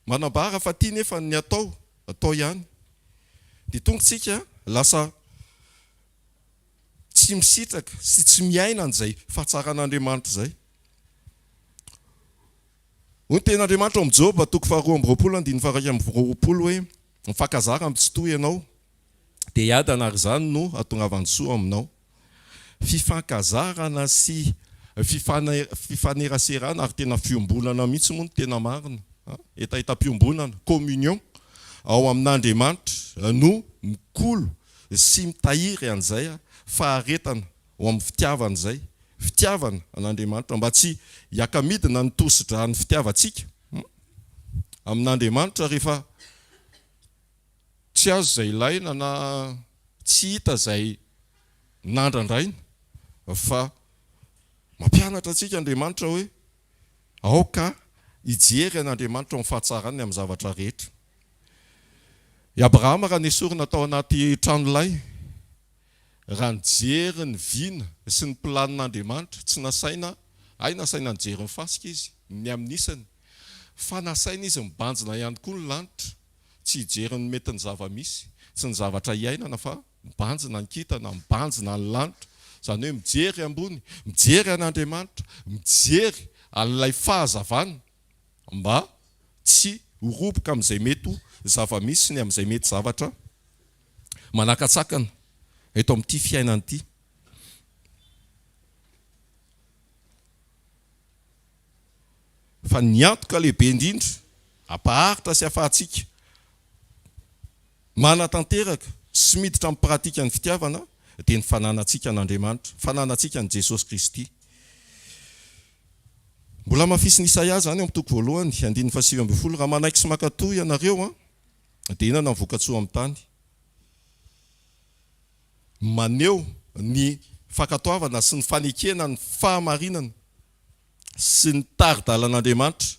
manambara fa tia nefa ny atao ihany. Dia tonga tsika lasa tsy misitraka sy tsy miaina an'izay fahatsaran'Andriamanitra izay. Hoy ten'Andriamanitra amin'ny Job toko 2:20 hoe mifakazara amin'ny tsy toy ianao dia hiadana ary izany no hahatongavany soa aminao. Fifankazarana sy fifaneraserana ary tena fiombonana mihitsy moa no tena marina. Etaita-piombonana, communion ao amin'Andriamanitra no mikolo sy mitahiry an'izay faharetana ao amin'ny fitiavana izay. Fitiavana an'Andriamanitra mba tsy hiaka-midina ny tosidra ny fitiavantsika amin'Andriamanitra rehefa tsy azo izay ilaina na tsy hita izay nandrandraina, fa mampianatra antsika Andriamanitra hoe aoka hijery an'Andriamanitra amin'ny fahatsarany amin'ny zavatra rehetra. I Abrahama raha nesorina tao anaty tranolay, raha nijery ny vina sy ny planin'Andriamanitra, tsy nasaina, nasaina nijery ny fasika izy, ny amin'isany, fa nasaina izy mibanjina ihany koa ny lanitra, tsy hijery ny mety ny zava-misy, tsy ny zavatra iainana fa mibanjina ny kintana, mibanjina ny lanitra, izany hoe mijery ambony, mijery an'Andriamanitra, mijery an'ilay fahazavana mba tsy horoboka amin'izay mety zava-misy ny amin'izay mety zavatra manakatsakana eto amin'ity fiainana ity. Fa ny antoka lehibe indrindra ampaharitra sy ahafahantsika manatanteraka sy miditra amin'ny pratika ny fitiavana dia ny fananantsika an'Andriamanitra, fananantsika ny Jesosy Kristy. Mbola mafisy ny Isaia zany amin'ny toko 1:7-20 raha manaiky sy makatoy ianareo dia inona no voka-tsoa amin'ny tany. Maneho ny fankatoavana sy ny fanekena ny fahamarinana sy ny tari-dalan'Andriamanitra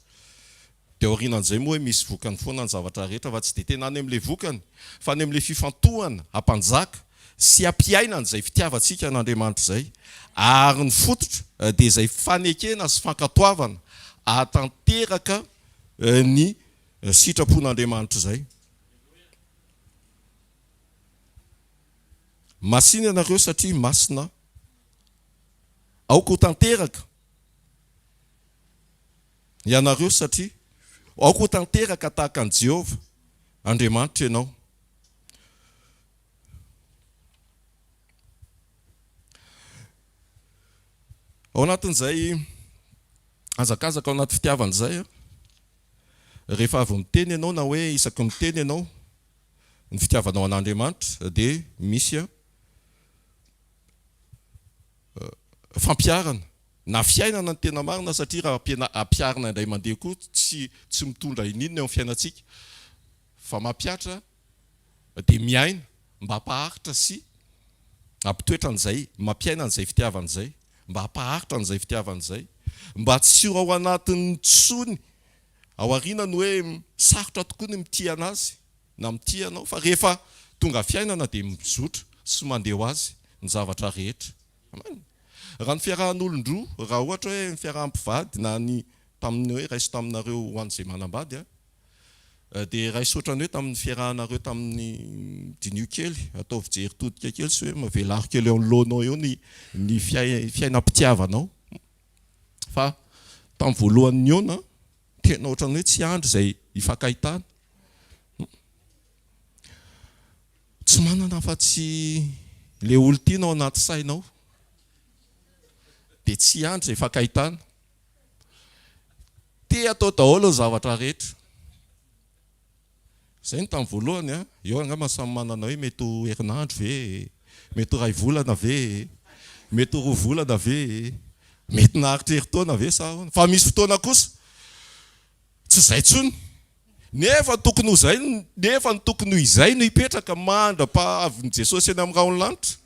dia aorianan'izay moa hoe misy vokany foana ny zavatra rehetra, fa tsy dia tena any amin'ilay vokany fa any amin'ilay fifantohana hampanjaka sy hampiainana izay fitiavantsika an'Andriamanitra izay, ary ny fototra dia izay fanekena sy fankatoavana ahatanteraka ny sitrapon'Andriamanitra izay. Masina ianareo satria masina aoko ho tanteraka ianareo satria aoko ho tanteraka tahaka an' Jehova Andriamanitra ianao. Ao anatin'izay azakazaka ao anaty fitiavana izay, rehefa avy miteny ianao na hoe isaky miteny ianao ny fitiavanao an'Andriamanitra dia misy fampiarana na fiainana ny tena marina, satria raha ampiarina indray mandeha koa tsy mitondra ininona eo amin'ny fiainantsika, fa mampiatra dia miaina mba hampaharitra sy hampitoetra an'izay, mampiaina an'izay fitiavana izay, mba hampaharitra an'izay fitiavana izay, mba tsy ho ao anatin'ny tsony ao aorianany hoe sarotra tokoa ny mitia anazy na mitia anao, fa rehefa tonga fiainana dia mizotra sy mandeha ho azy ny zavatra rehetra. Raha ny fiarahan'olon-droa, raha ohatra hoe ny fiarahampivady na ny tamin'ny hoe raiso taminareo ho an'izay manambady, dia raiso ohatrany hoe tamin'ny fiarahanareo tamin'ny dinio kely, atao fijery todika kely sy hoe mavelaro kely eo amin'ny laonao eo ny fiainam-pitiavanao. Fa tamin'ny voalohany eo tena ohatrany hoe tsy andro izay hifankahitana. Tsy manana fa tsy le olo tianao anaty sainao dia tsy andro izay hifankahitana. Te atao daholo ny zavatra rehetra. Izay ny tamin'ny voalohany, eo angamba samy manana hoe mety ho herinandro ve, mety ho 2 volana ve, mety ho 2 volana ve, mety naharitra herintaona ve sa ahoana. Fa misy fotoana kosa tsy izay tsony, nefa tokony izay, nefa ny tokony ho izay no hipetraka mandra-pahavin'i Jesosy eny amin'ny raony lanitra.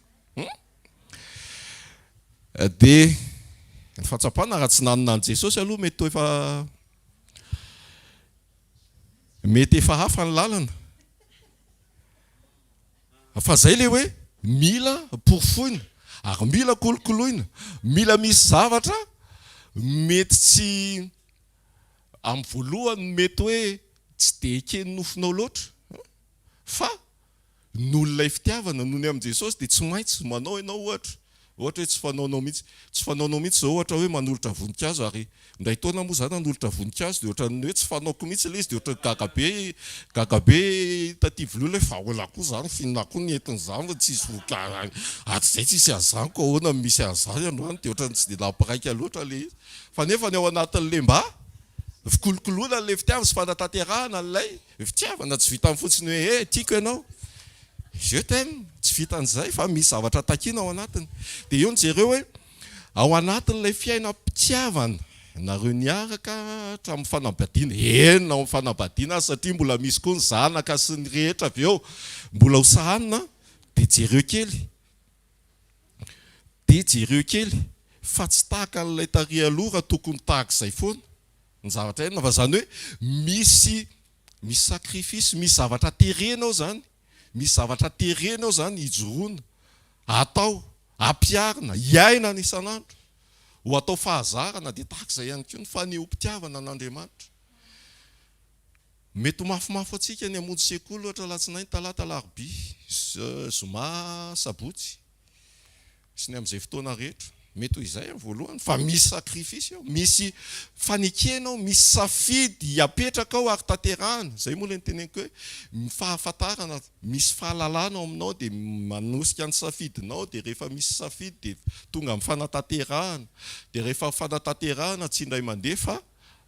Dia ny fahatsapana raha tsy nanana an' Jesosy aloha mety efa hafa ny lalana. Fa izay le hoe mila porofoina ary mila kolokoloina, mila misy zavatra mety tsy amin'ny voalohany mety hoe tsy dia ekeny nofinao loatra, fa noho ilay fitiavana noho ny amin'i Jesosy dia tsy maintsy manao ianao ohatra ohatra hoe tsy fanaonao mihitsy zao ohatra hoe manolotra voninkazo ary ndray taona moa zany nanolotra voninkazo dia ohatran'ny hoe tsy fanaoko mihitsy ilay izy dia ohatran'ny gagabe taty volola hoe vahola koa zany fihinana koa ny entin'izany fa tsisy voninkazo aty zay tsisy azany ko ahoana misy azany androany dia ohatran'ny tsy dia nampiraika loatra ilay izy fa nefa ny ao anatin'le mba fikolokoloana le fitiavana sy fanatanterahana an'ilay fitiavana tsy vita fotsiny hoe tiako ianao je t'aime tsy vitan'izay fa misy zavatra takiana ao anatiny dia io nijereo hoe ao anatin'ilay fiainam-pitiavana nareo niaraka hatramin'ny fanambadiana enina ao fanambadiana satria mbola misy koa ny zanaka sy ny rehetra avy eo mbola ho sahanina dia jereo kely fa tsy tahaka n'ilay taria aloha raha tokony tahak'izay foana ny zavatra enina fa zany hoe misy sakrifisy misy zavatra terenao zany misy zavatra terenao zany hijoroana atao ampiarina iaina ny isan'andro ho atao fahazarana dia tahak'izay ihany koa ny faneho-pitiavana an'Andriamanitra mety ho mafimafy atsika ny hamonjy sekoly ohatra latsinainy talata alarobia zoma sabotsy sy ny amin'izay fotoana rehetra mety ho izay voalohany fa misy sakrifisy ao misy fanekenao misy safidy apetraka ao ary tanterahana zay moa le nyteneniko hoe fahafantarana misy fahalalana ao aminao dia manosika ny safidinao dia rehefa misy safidy dia tonga amin'ny fanatanterahana dia rehefa fanatanterahana tsy indray mandeha fa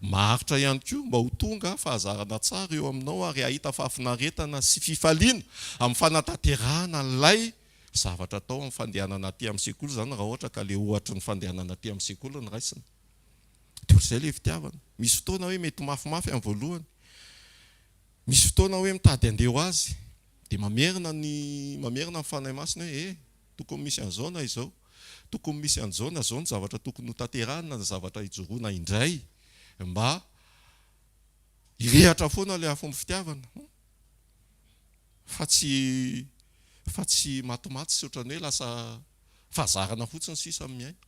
maharitra ihany koa mba ho tonga fahazarana tsara eo aminao ary ahita fahafinaretana sy fifaliana amin'ny fanatanterahana n'ilay zavatra atao amin'ny fandehanana aty amin'ny sekoly zany raha ohatra ka le ohatra ny fandehanana aty amin'ny sekoly ny raisina dia ohatr'izay le fitiavana misy fotoana hoe mety mafimafy amin'ny voalohany misy fotoana hoe mitady andeha ho azy dia mamerina ny fanahy masina hoe tokony misy an'izao na izao tokony misy an'izao na izao ny zavatra tokony ho tanterahana na zavatra hijoroana indray mba hirehatra foana le afomby fitiavana fa tsy matimaty sy ohatrany hoe lasa fahazarana fotsiny sisa amin'ny aina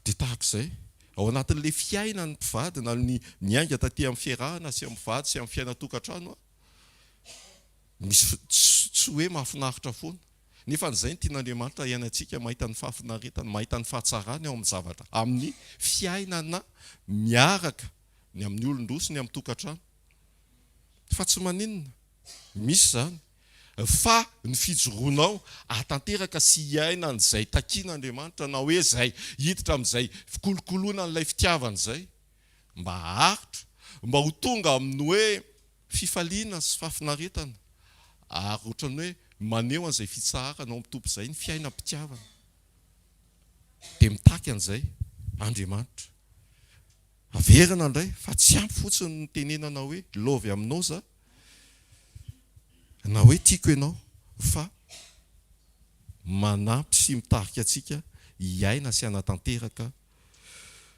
dia tahak'izay ao anatin'le fiainany mpivady na ny miainga taty amin'ny fiarahana sy amin'ny vady sy amin'ny fiaina-tokantrano misy tsy hoe mahafinaritra foana nefa n'izay ny tian'Andriamanitra iainantsika mahita ny fahafinaretana mahita ny fahatsarany ao amin'ny zavatra amin'ny fiainana miaraka ny amin'ny olon-droso ny amin'ny tokantrano fa tsy maninona misy zany fa ny fijoroanao atanteraka sy iaina n'izay takian'Andriamanitra na hoe zay hiditra amin'izay fikolokoloana n'ilay fitiavana izay mba haritra mba ho tonga amin'ny hoe fifaliana sy fahafinaretana ary ohatrany hoe maneho an'izay fitsarana ao mitompo izay ny fiainam-pitiavana dia mitaky an'izay Andriamanitra averina indray fa tsy ampy fotsiny ny tenenana hoe lovy aminao za na hoe tiako ianao fa manampy sy mitarika antsika hiaina sy hanatanteraka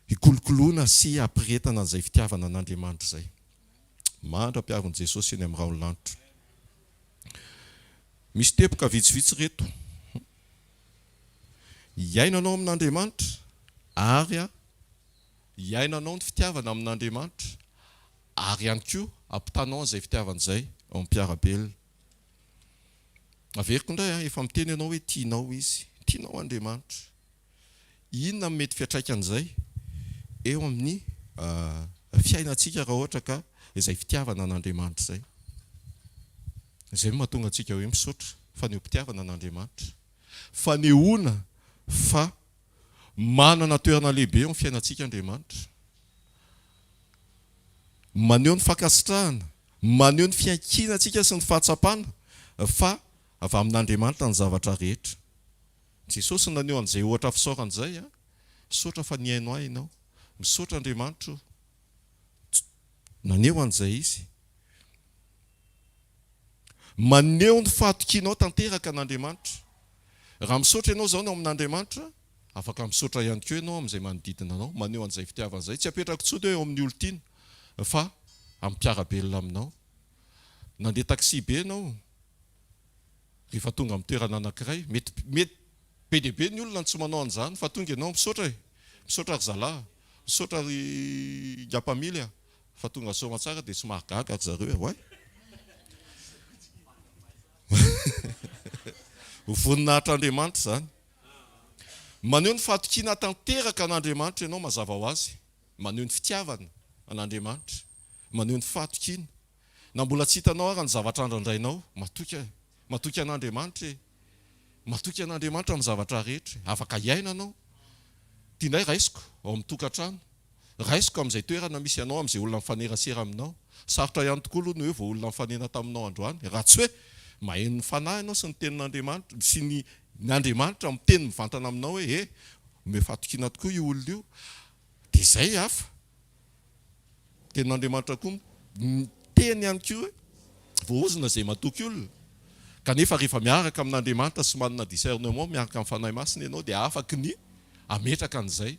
hikolokoloana sy hampiretana an'izay fitiavana an'Andriamanitra izay mandra-piavin'i Jesosy eny amin'ny rahaolanitra misy tepoka vitsivitsy reto hiainanao amin'Andriamanitra ary hiainanao ny fitiavana amin'Andriamanitra ary ihany koa ampitanao an'izay fitiavana izay ao amin'ny mpiarabelona averiko indray efa miteny ianao hoe tianao izy tianao Andriamanitra inona mety fiatraikan'izay eo amin'ny fiainantsika raha ohatra ka izay fitiavana an'Andriamanitra izay izay mahatonga antsika hoe misaotra faneho-pitiavana an'Andriamanitra fanehoana fa manana toerana lehibe eo amin'ny fiainantsika Andriamanitra maneho ny fankasitrahana maneho ny fiankinantsika sy ny fahatsapana fa avy amin'Andriamanitra ny zavatra rehetra Jesosy naneho an'izay ohatra fisaoran'izay misaotra fa niaino ahy ianao misaotra Andriamanitra naneho an'izay izy maneho ny fahatokianao tanteraka an'Andriamanitra raha misaotra ianao zao no amin'Andriamanitra afaka misaotra ihany koa ianao amin'izay manodidina anao maneho an'izay fitiavana izay tsy apetraka tsony eo amin'ny olon-tiana fa amin'ny mpiarabelona aminao nandeha taxi be ianao rehefa tonga amin'ny toerana anankiray mety be dia be ny olona tsy manao an'izany fa tonga ianao misaotra ry zalahy misaotra ry gapamily fa tonga soma tsara dia tsy mahagaga ry zareo voninahitr'Andriamanitra zany. Maneho ny fahatokiana tanteraka an'Andriamanitra ianao mazava ho azy. Maneho ny fitiavana an'Andriamanitra. Maneho ny fahatokiana. Na mbola tsy hitanao ary ny zavatra andraindrainao, matoky an'Andriamanitra. Matoky an'Andriamanitra amin'ny zavatra rehetra. Afaka iainanao. Tiandray raisiko ao amin'ny tokantrano. Raisiko amin'izay toerana misy ianao, amin'izay olona mifanerasera aminao. Sarotra ihany tokoa aloha ny hoe vao olona mifanena taminao androany. Raha tsy hoe maheno ny fanahy ianao sy ny tenin'Andriamanitra sy ny Andriamanitra miteny mivantana aminao hoe ome fahatokiana tokoa io olona io. Dia izay hafa. Tenin'Andriamanitra koa miteny ihany koa hoe voaozina izay matoky olona. Kanefa rehefa miaraka amin'Andriamanitra sy manana discernement miaraka amin'ny fanahy masina ianao dia afaka ny ametraka an'izay.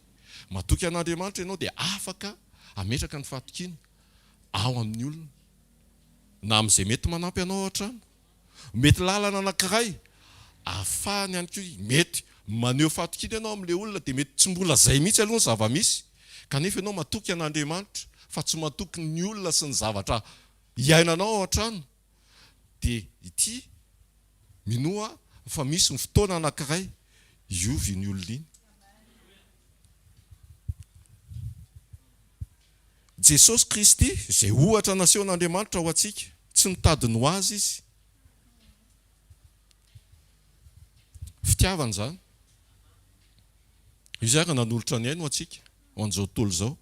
Matoky an'Andriamanitra ianao dia afaka ametraka ny fahatokiana ao amin'ny olona. Na amin'izay mety manampy anao ao an-trano. Mety lalana anankiray ahafahany ihany koa mety maneho fahatokiana ianao amin'ilay olona dia mety tsy mbola zay mihitsy aloha ny zava-misy. Kanefa ianao matoky an'Andriamanitra fa tsy matoky ny olona sy ny zavatra iainanao ao an-trano. Dia ity minoa fa misy ny fotoana anankiray iovy ny olona iny. Jesosy Kristy izay ohatra nasehon'Andriamanitra ho antsika, tsy nitadiny ho azy izy. Fitiavana zany. Izy ary nanolotra ny aina ho antsika, ho an'izao tontolo izao.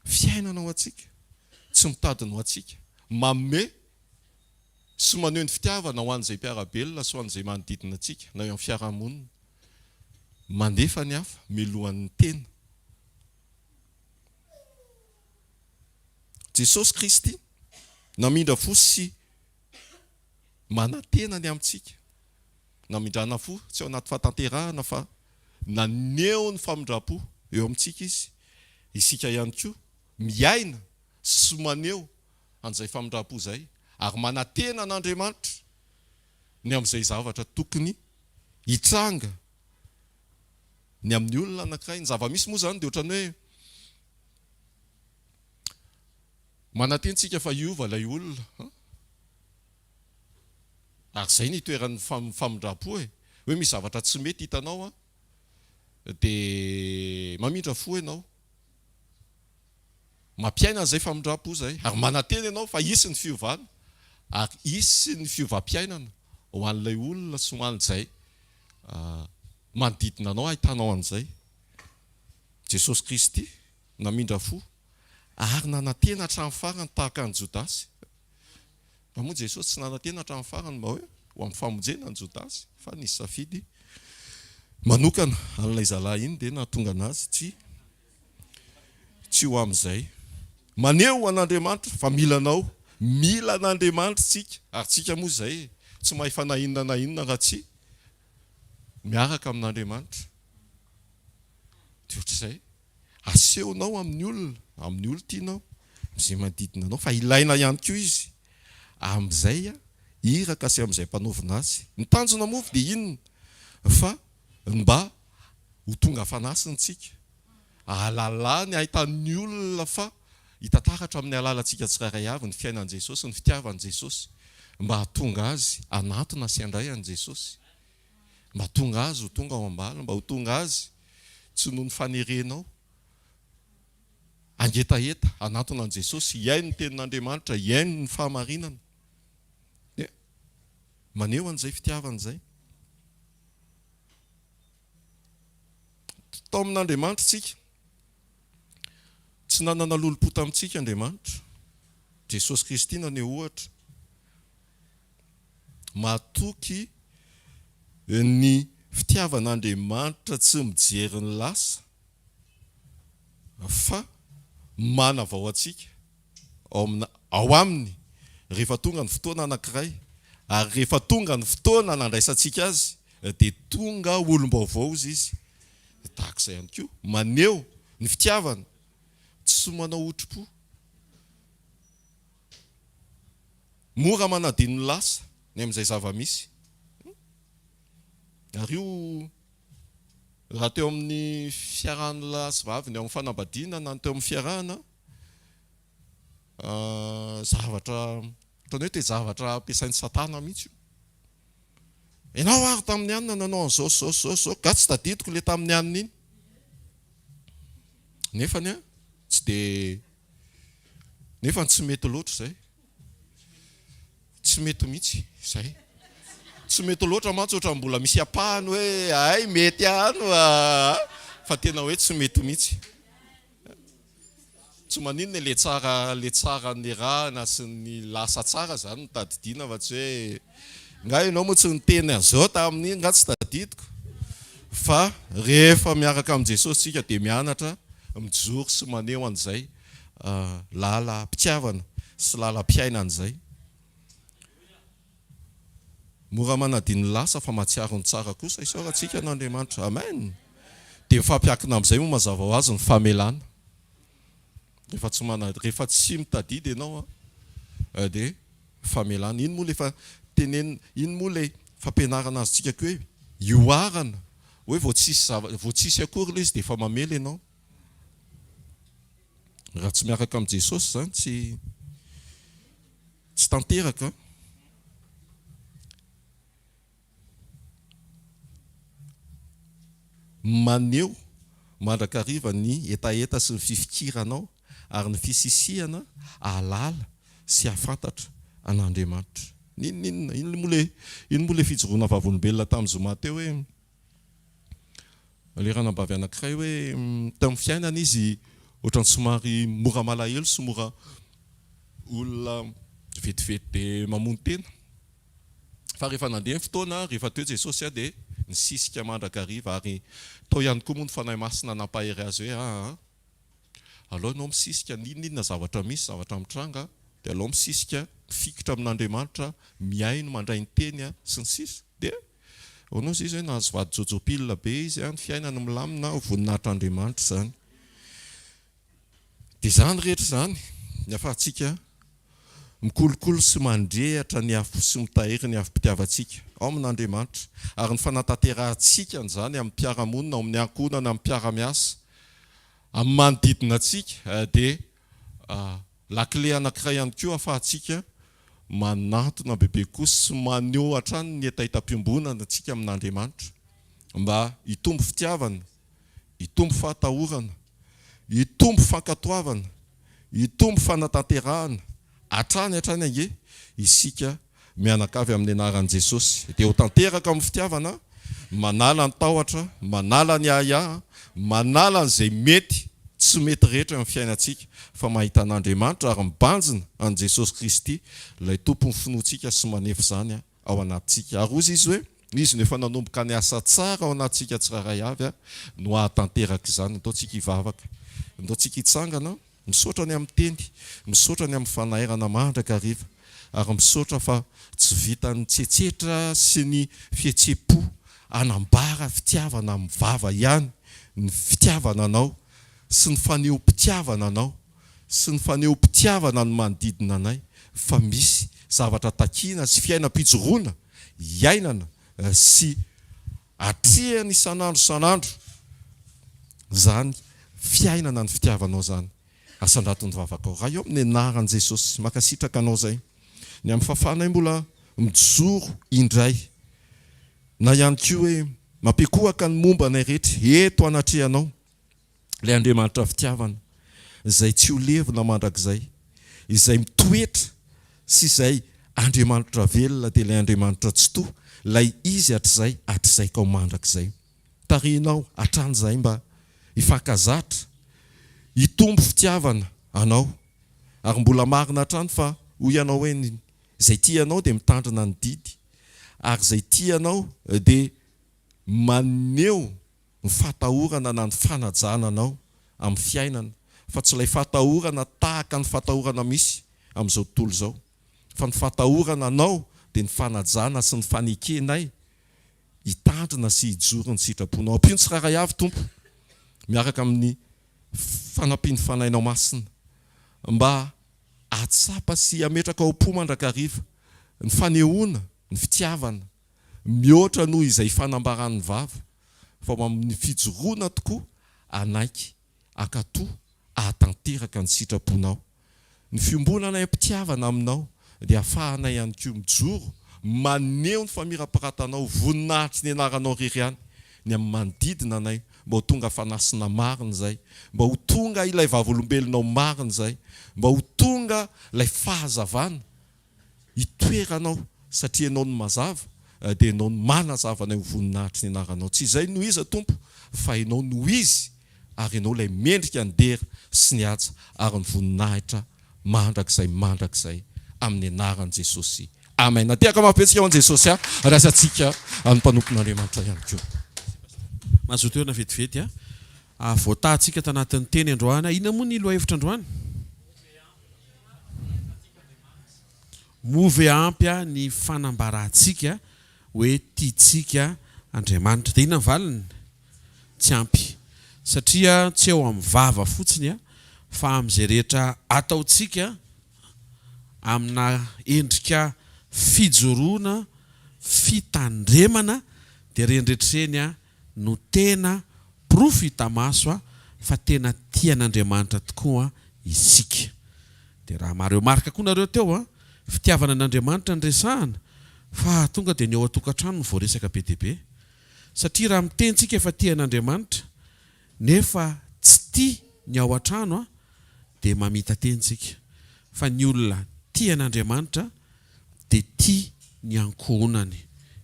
Fiainana ho antsika, tsy mitadiny ho antsika. Manome sy maneho ny fitiavana ho an'izay mpiarabelona sy ho an'izay manodidina antsika, na eo amin'ny fiarahamonina. Mandefa ny hafa, milohan'ny tena. Jesosy Kristy namindra fo sy manantena ny amintsika. Namindrana fo tsy ao anaty fahatanterahana fa naneho ny famindram-po eo amintsika izy. Isika ihany koa miaina sy maneho an'izay famindram-po izay ary manantena an'Andriamanitra ny amin'izay zavatra tokony hitranga ny amin'ny olona anankiray. Ny zava-misy moa zany dia ohatrany hoe manatentsika fa hiova ilay olona. Ary izay ny toeran'ny famindram-po hoe misy zavatra tsy mety hitanao dia mamindra fo ianao. Mampiaina an'izay famindram-po izay ary manantena ianao fa hisy ny fiovana ary hisy ny fiovam-piainana ho an'ilay olona sy ho an'izay manodidina anao ahitanao an'izay. Jesosy Kristy namindra fo ary nanantena hatramin'ny farany tahaka ny Jodasy. Fa moa Jesosy tsy nanantena hatramin'ny farany mba hoe ho amin'ny famonjena ny Jodasy, fa nisy safidy manokana an'ilay zalahy iny dia nahatonga anazy tsy ho amin'izay. Maneho an'Andriamanitra fa mila an'Andriamanitra tsika. Ary tsika moa izay tsy mahay fa na inona raha tsy miaraka amin'Andriamanitra. Dia ohatr'izay asehonao amin'ny olona tianao, izay manodidina anao, fa ilaina ihany koa izy amin'izay iraka sy amin'izay mpanaovina azy. Ny tanjona moa dia inona? Fa mba ho tonga fanasiny tsika. Ahalalany ahitan'ny olona fa hitantaratra amin'ny alalantsika tsirairay avy ny fiainan'i Jesosy, ny fitiavan'i Jesosy. Mba hatonga azy anatona sy andray an'i Jesosy. Mba tonga azy ho tonga ao ambala, mba ho tonga azy tsy noho ny fanerenao. Angetaheta anatona an'i Jesosy, iaino ny tenin'Andriamanitra, iaino ny fahamarinana. Maneho an'izay fitiavana izay. Tao amin'Andriamanitra tsika, tsy nanana lolo-poto amintsika Andriamanitra. Jesosy Kristy naneho ohatra. Matoky ny fitiavan'Andriamanitra tsy mijery ny lasa fa manavao antsika ao aminy rehefa tonga ny fotoana anankiray. Ary rehefa tonga ny fotoana nandraisantsika azy dia tonga olom-baovao izy. Tahak'izay ihany koa maneho ny fitiavana tsy manao otro-po. Mora manadino ny lasa ny amin'izay zava-misy. Ary io raha teo amin'ny fiarahana lahy sy vavy ny amin'ny fanambadiana na teo amin'ny fiarahana zavatra ampiasain'ny Satana mihitsy. Ianao ary tamin'ny anina nanao an'izao ka tsy tadidiko le tamin'ny anina iny. Nefany a tsy dia nefa tsy mety loatra izay. Tsy mety mihitsy izay. Tsy mety loatra mantsy ohatran'ny mbola misy apahany hoe ay mety ano fa tena hoe tsy mety mihitsy. Tsy maninona le tsara ny rahana sy ny lasa tsara zany no tadidiana fa tsy hoe nga ianao moa tsy niteny an'izao tamin'iny nga tsy tadidiko. Fa rehefa miaraka amin'i Jesosy tsika dia mianatra mijoro sy maneho an'izay lalam-pitiavana sy lalam-piainana izay. Mora manadiny lasa fa mahatsiaro ny tsara kosa isaorantsika n'Andriamanitra. Amen. Dia mifampiankina amin'izay moa mazava ho azy ny famelana. Rehefa tsy mitadidy ianao dia famelana. Iny moa le tenenina, iny moa le fampianarana azy tsika hoe ioarana. Hoe vao tsisy akory ilay izy dia efa mamela ianao. Raha tsy miaraka amin'i Jesosy zany tsy tanteraka. Maneho mandrakariva ny etaeta sy ny fifikiranao ary ny fisisihana ahalala sy hafantatra an'Andriamanitra. Iny moa le fijoroana vavolombelona tamin'ny zoma teo hoe le ranambavy anankiray hoe tamin'ny fiainana izy ohatran'ny somary mora malahelo sy mora olona vetivety dia mamono tena. Fa rehefa nandeha ny fotoana, rehefa teo Jesosy dia nisisika mandrakariva ary tao ihany koa moa ny fanahy masina nampahery azy hoe alao ianao misisika ninona zavatra misy, zavatra mitranga, dia alao misisika mifikitra amin'Andriamanitra, miaino mandray ny teny sy ny sisa. Dia onao izy hoe nahazo vady jojopilina be izy ny fiainana milamina voninahitran'Andriamanitra zany. Dia zany rehetra zany ny ahafahantsika mikolokolo sy mandrehatra ny afo sy mitahery ny afim-pitiavantsika ao amin'Andriamanitra. Ary ny fanatanterantsika an'izany amin'ny mpiaramonina, amin'ny ankohonana, amin'ny mpiara-miasa, amin'ny manodidina antsika dia lakile anankiray ihany koa ahafahantsika manatona bebe kosa sy maneho hatrany ny etaita-piombonana antsika amin'Andriamanitra mba hitombo fitiavana, hitombo fahatahorana, hitombo fankatoavana, hitombo fanatanterahana hatrany ange isika mianakavy amin'ny anaran'i Jesosy. Dia ho tanteraka amin'ny fitiavana, manala ny tahotra, manala ny ahiaha, manala an'izay mety tsy mety rehetra amin'ny fiainantsika, fa mahita an'Andriamanitra ary mibanjina an' Jesosy Kristy ilay tompon'ny finoantsika sy manefa zany ao anatintsika. Ary ozy izy hoe izy no efa nanomboka ny asa tsara ao anatintsika tsiraray avy no ahatanteraka izany. Ataontsika hivavaka, ataontsika hitsangana, misaotra ny amin'ny teny, misaotra ny amin'ny fanairana mandrakariva, ary misaotra fa tsy vita ny tsetsehatra sy ny fihetseham-po anambara fitiavana amin'ny vava ihany, ny fitiavana anao sy ny faneho-pitiavana anao sy ny faneho-pitiavana ny manodidina anay, fa misy zavatra takiana sy fiainam-pijoroana iainana sy atrehana isan'andro zany fiainana ny fitiavanao zany. Asandraton'ny vavakao raha eo amin'ny anaran'i Jesosy makasitraka anao zay. Ny amin'ny fafanay mbola mijoro indray, na ihany koa hoe mampiakohaka ny momba anay rehetra eto anatrehanao ilay Andriamanitra fitiavana izay tsy ho levona mandrakizay, izay mitoetra sy izay Andriamanitra velona dia ilay Andriamanitra tsy toa, ilay izy hatr'izay ka ho mandrakizay. Tarihinao hatran'izay mba hifankazatra, hitombo fitiavana anao, ary mbola marina hatrany fa hoy ianao hoe izay tianao dia mitandrina ny didy, ary izay tianao dia maneho ny fahatahorana na ny fanajana anao amin'ny fiainana, fa tsy ilay fahatahorana tahaka ny fahatahorana misy amin'izao tontolo izao, fa ny fahatahorana anao dia ny fanajana sy ny fanekenay hitandrina sy hijoro ny sitraponao. Ampio ny tsiraray avy Tompo miaraka amin'ny fanampiany fanainao masina mba atsapa sy ametraka ao po mandrakariva ny fanehoana, ny fitiavana mihoatra noho izay fanambaran'ny vava, fa amin'ny fijoroana tokoa anaiky akatoa ahatanteraka ny sitraponao. Ny fiombonanay am-pitiavana aminao dia ahafahanay ihany koa mijoro maneho ny famirapahatanao voninahitry ny anaranao ririany ny amin'ny manodidina anay mba ho tonga fanasina marina zay mba ho tonga ilay vavolombelonao marina zay mba ho tonga ilay fahazavana hitoeranao satria ianao ny mazava dia ianao ny manazavana ny voninahitry ny anaranao tsy izay no izy tompo fa ianao no izy ary ianao ilay mendrika ny dera sy ny atsa ary ny voninahitra mandrakizay amin'ny anaran'i Jesosy. Amen. Natiaka mapetsika ho an'i Jesosy rasantsika amin'ny mpanompon'Andriamanitra ihany koa. Mazotoerana vetivety voatantsika tanatin'ny teny androany. Inona moa ny loha hevitra androany? Move ampy ny fanambarantsika hoe tiantsika Andriamanitra. Dia inona ny valiny? Tsy ampy. Satria tsy eo amin'ny vava fotsiny fa amin'izay rehetra ataontsika amina endrika fijoroana, fitandremana, dia renretreny no tena profita maso fa tena tian'Andriamanitra tokoa isika. Dia raha mareo marika koa nareo teo fitiavana an'Andriamanitra ny resahana fa tonga dia ny ao an-tokantrano no voaresaka be dia be. Satria raha mitentsika efa tian'Andriamanitra nefa tsy tia ny ao an-trano dia mamita tentsika. Fa ny olona tian'Andriamanitra dia tia ny ankohonany,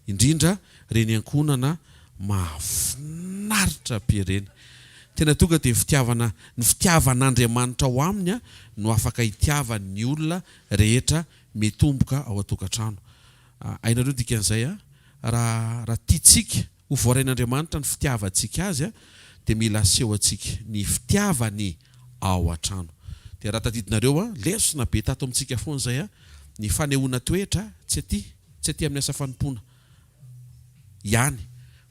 indrindra reny ankohonana mahafinaritra be reny. Tena tonga dia ny fitiavan'Andriamanitra ao aminy no afaka hitiavan'ny olona rehetra metomboka ao an-tokantrano. Ainareo dikan'izay raha tiantsika ho voarain'Andriamanitra ny fitiavantsika azy dia mila aseho antsika ny fitiavany ao an-trano. Dia raha tadidinareo lesona be tato amintsika foana zay ny fanehoana toetra tsy aty amin'ny asa fanompoana ihany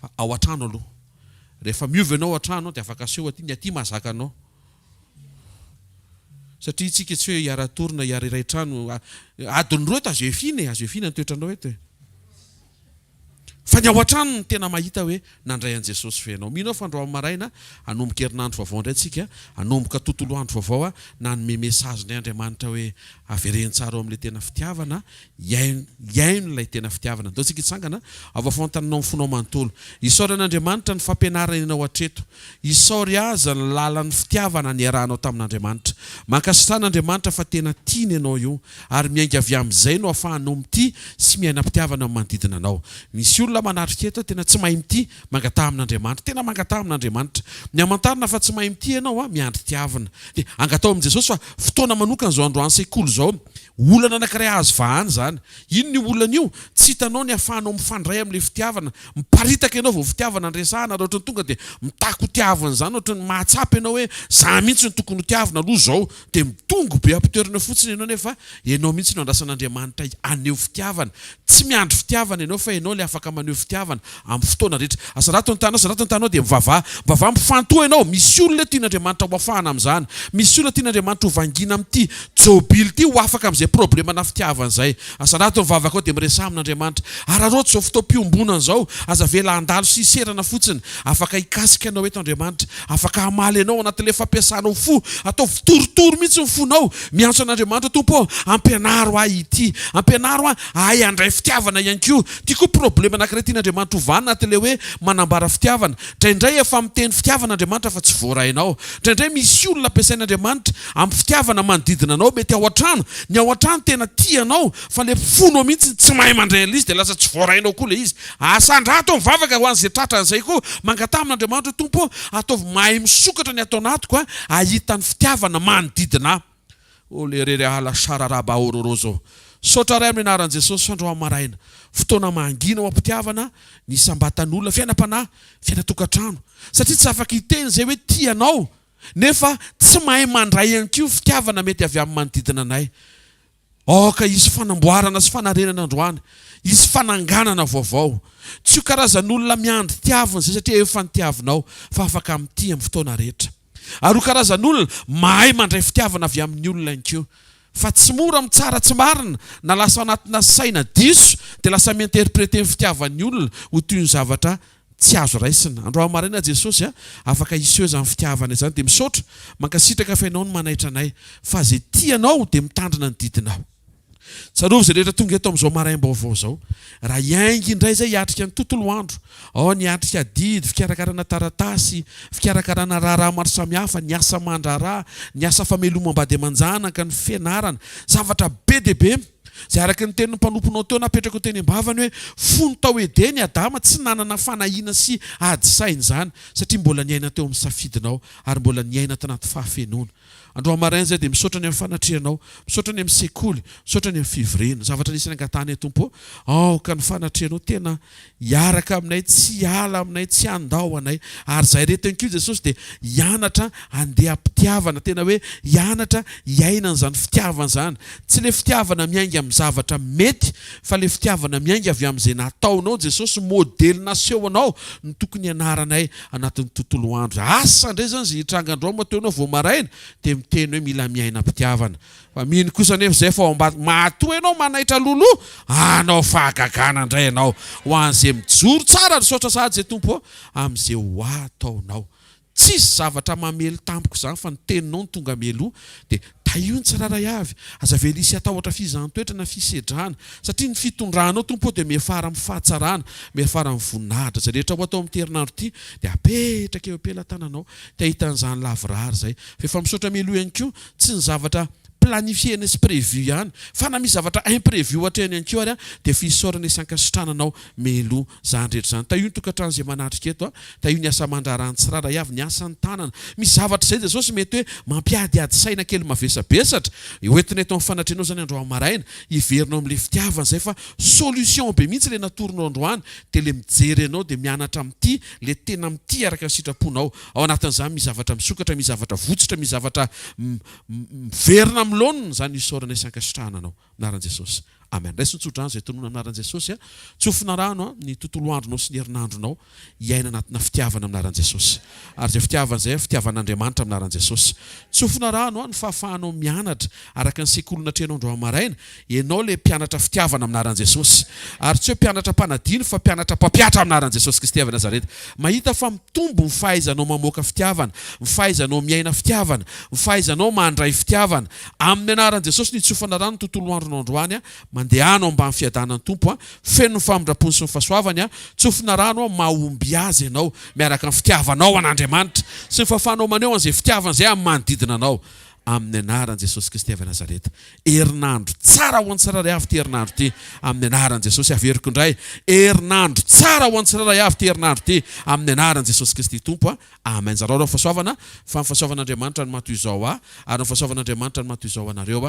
fa ao an-trano aloha. Rehefa miova ianao ao an-trano dia afaka aseho aty ny aty mahazaka anao. Satria tsika tsy hoe hiara-torona hiara iray trano adiny roa azo efina ny toetranao eto. Fa ny ao an-trano ny tena mahita hoe nandray an' Jesosy fenao. Mino fa andro amin'ny maraina hanomboka herinandro vaovao indray tsika, hanomboka tontolo andro vaovao nanome mesaziny Andriamanitra hoe avereny tsara amin'ilay tena fitiavana, iaino ilay tena fitiavana. Ndao tsika hitsangana avafaony taninao mifonao manontolo. Isaory an'Andriamanitra ny fampianarana ianao hatreto. Isaory aza ny lalan'ny fitiavana ny arahanao tamin'Andriamanitra. Mankasitrahan'Andriamanitra fa tena tiany ianao io ary miainga avy amin'izay no ahafahanao mity sy miaina fitiavana amin'ny manodidina anao. Misy olona manatrika eto tena tsy mahay mity mangata amin'Andriamanitra, tena mangata amin'Andriamanitra. Ny amantarina fa tsy mahay mity ianao miandry tiavana. Dia angatao amin'i Jesosy fa fotoana manokana zao androany sekoly zao olana anankiray azo vahany zany. Ino ny olana io? Tsy hitanao ny ahafahanao mifandray amin'ilay fitiavana, miparitaka ianao vao fitiavana andresahana, ohatrany tonga dia mitako tiavana zany, ohatrany mahatsapy ianao hoe za mihitsy ny tokony tiavana aloha zao, dia mitongo be ampitoerana fotsiny ianao nefa ianao mihitsy no andrasan'Andriamanitra aneho fitiavana. Tsy miandry fitiavana ianao fa ianao le afaka maneho fitiavana amin'ny fotoana rehetra. Asa raha ny tanao dia mivavah mifantoha ianao. Misy olona tian'Andriamanitra ho afahana amin'izany. Misy olona tian'Andriamanitra ho vangina amin'ity jobily ity ho afaka amin'izay problema na fitiavana izay. Asa raha mivavaka ao dia miresaha amin'Andriamanitra. Araroto zao fotoam-piombonana zao, aza vela handalo sy hiserana fotsiny. Afaka hikasika anao eto Andriamanitra, afaka hamaly anao anatin'ilay fampiasanao fo, atao vitoritory mihitsy ny fonao. Miantso an'Andriamanitra, tompo ampianaro ahy ity, ampianaro ahy handray fitiavana ihany koa. Ty koa problema anankiray tian'Andriamanitra ho vanina atin'ilay hoe manambara fitiavana. Indraindray efa miteny fitiavana Andriamanitra fa tsy voarainao. Indraindray misy olona ampiasain'Andriamanitra amin'ny fitiavana manodidina anao, mety ao an-trano. Ny ao an-trano tena tianao fa le fonao mihitsy tsy mahay mandray an'izy dia lasa tsy voarainao koa le izy. Asandrato mivavaka ho an'izay tratran'izay koa mangata amin'Andriamanitra, tompo ataovy mahay misokatra ny atao anatiko ahita ny fitiavana manodidina. Le rery ahala sararaba ororo zao. Saotra ray amin'ny anaran'i Jesosy andro amin'ny maraina. Fotoana mangina ho am-pitiavana ny sambatan'olona, fiainam-panahy, fiainatokantrano. Satria tsy afaka hiteny izay hoe tianao nefa tsy mahay mandray ihany koa fitiavana mety avy amin'ny manodidina anay. Ka isy fanamboarana sy fanarenana androany, isy fananganana vaovao. Tsy ho karazan'olona miandry tiavana izay satria efa nitiavinao fa afaka mity amin'ny fotoana rehetra. Ary ho karazan'olona mahay mandray fitiavana avy amin'ny olona ihany koa. Fa tsy mora mitsara tsy marina na lasa anatina saina diso dia lasa miinterprete ny fitiavan'ny olona ho toy ny zavatra tsy azo raisina. Andro amin'ny maraina Jesosy afaka hiseho zany fitiavana izany dia misaotra mankasitraka fa ianao no manaitra anay fa zay tianao dia mitandrina ny didinao. Tsarovy zay rehetra tonga eto amin'izao maraim-baovao zao. Raha iaingy indray zay hiatrika ny tontolo andro. Ao ny atrika didy, fikarakarana taratasy, fikarakarana raharaha maro samihafa, ny asa mandraraha, ny asa famelomam-bady aman-janaka, ny fianarana, zavatra be dia be. Zay araka ny tenin'ny mpanomponao teo napetraka teny am-bavany hoe fony tao ede ny Adama tsy nanana fanahina sy adisainy zany satria mbola niaina teo amin'ny safidinao ary mbola niaina tanaty fahafenoana. Androamaraina zay dia misaotra ny amin'ny fanatrehanao, misaotra ny amin'ny sekoly, misaotra ny amin'ny fivorena. Zavatra nisy angatany Tompo, ka ny fanatrehanao tena hiaraka aminay, tsy hiala aminay, tsy handao anay. Ary zay reto ihany koa Jesosy dia hianatra handeha am-pitiavana, tena hoe hianatra hiaina an'izany fitiavana zany. Tsy le fitiavana miainga amin'ny zavatra mety, fa le fitiavana miainga avy amin'izay nataonao Jesosy, modely nasehonao ny tokony ianaranay anatin'ny tontolo andro. Asa indray zany zay hitranga-ndreo mateonao vao maraina dia miteny hoe mila miaina am-pitiavana. Fa mino kosa nefa zay fa ao ambany matoa ianao manaitra loloha, anao fahagagana indray ianao ho an'izay mijoro tsara misaotra sady zay Tompo amin'izay ho ataonao. Tsisy zavatra mamely tampoko zany fa ny teninao ny tonga meloa dia taio ny tsiraray avy. Aza velisy atahotra fizahanttoetra na fisedrana satria ny fitondranao Tompo dia miafara amin'ny fahatsarana, miafara amin'ny voninahitra. Zay rehetra ho atao amin'ny herinandro ity dia apetraka eo am-pelantananao dia hitan'izany lavorary zay. Fa efa misaotra meloa ihany koa tsy ny zavatra planifié sy prévu ihany, fa na misy zavatra imprévu hatreny ihany koa ary dia fisaorana isan-kasitrananao melo zany rehetra zany. Taio ny tokantrano izay manatrika eto, taio ny asa mandrarany tsirara avy, ny asa ny tanana. Misy zavatra zay Jesosy mety hoe mampiadiady saina kely mavesabesatra. Hoentina eto amin'ny fanatrenao zany andro maraina, hiverinao amin'ilay fitiavana zay fa solution be mihitsy le natoronao androany dia le mijery anao dia mianatra amin'ity, le tena amin'ity araka ny sitraponao. Ao anatin'izany misy zavatra misokatra, misy zavatra votsitra, misy zavatra miverina milonina zany isaorana isan-kasitrananao. Anaran' Jesosy. Amen. Raisy nitsodrano zay tonona anaran' Jesosy. Tsofina rano ny tontolo andronao sy ny herinandronao hiaina anatina fitiavana anaran' Jesosy. Ary zay fitiavana zay fitiavan'Andriamanitra anaran' Jesosy. Tsofina rano ny fahafahanao mianatra araka ny sekoly natrehanao andro maraina, ianao le mpianatra fitiavana anaran' Jesosy. Ary tsy hoe mpianatra mpanadino fa mpianatra mpampiatra anaran' Jesosy Kristy avy Nazareta. Mahita fa mitombo ny fahaizanao mamoaka fitiavana, ny fahaizanao miaina fitiavana, ny fahaizanao mandray fitiavana. Amin'ny anaran' Jesosy ny tsofina rano tontolo andronao androany mandehanao mba amin'ny fiadanan'ny Tompo, feno ny famindrapony sy ny fahasoavany, tsofina rano mahomby azy ianao miaraka amin'ny fitiavanao an'Andriamanitra sy ny fahafahanao maneho an'izay fitiavana izay amin'ny manodidina anao. Amin'ny anaran'i Jesosy Kristy avy Nazareta. Herinandro tsara ho an'ny tsiraray avy ty herinandro ty amin'ny anaran'i Jesosy. Averiko indray, herinandro tsara ho an'ny tsiraray avy ty herinandro ty amin'ny anaran'i Jesosy Kristy Tompo. Amen. Zarao fahasoavana, fa ny fahasoavan'Andriamanitra no matoy izao ary ny fahasoavan'Andriamanitra no matoy izao anareo.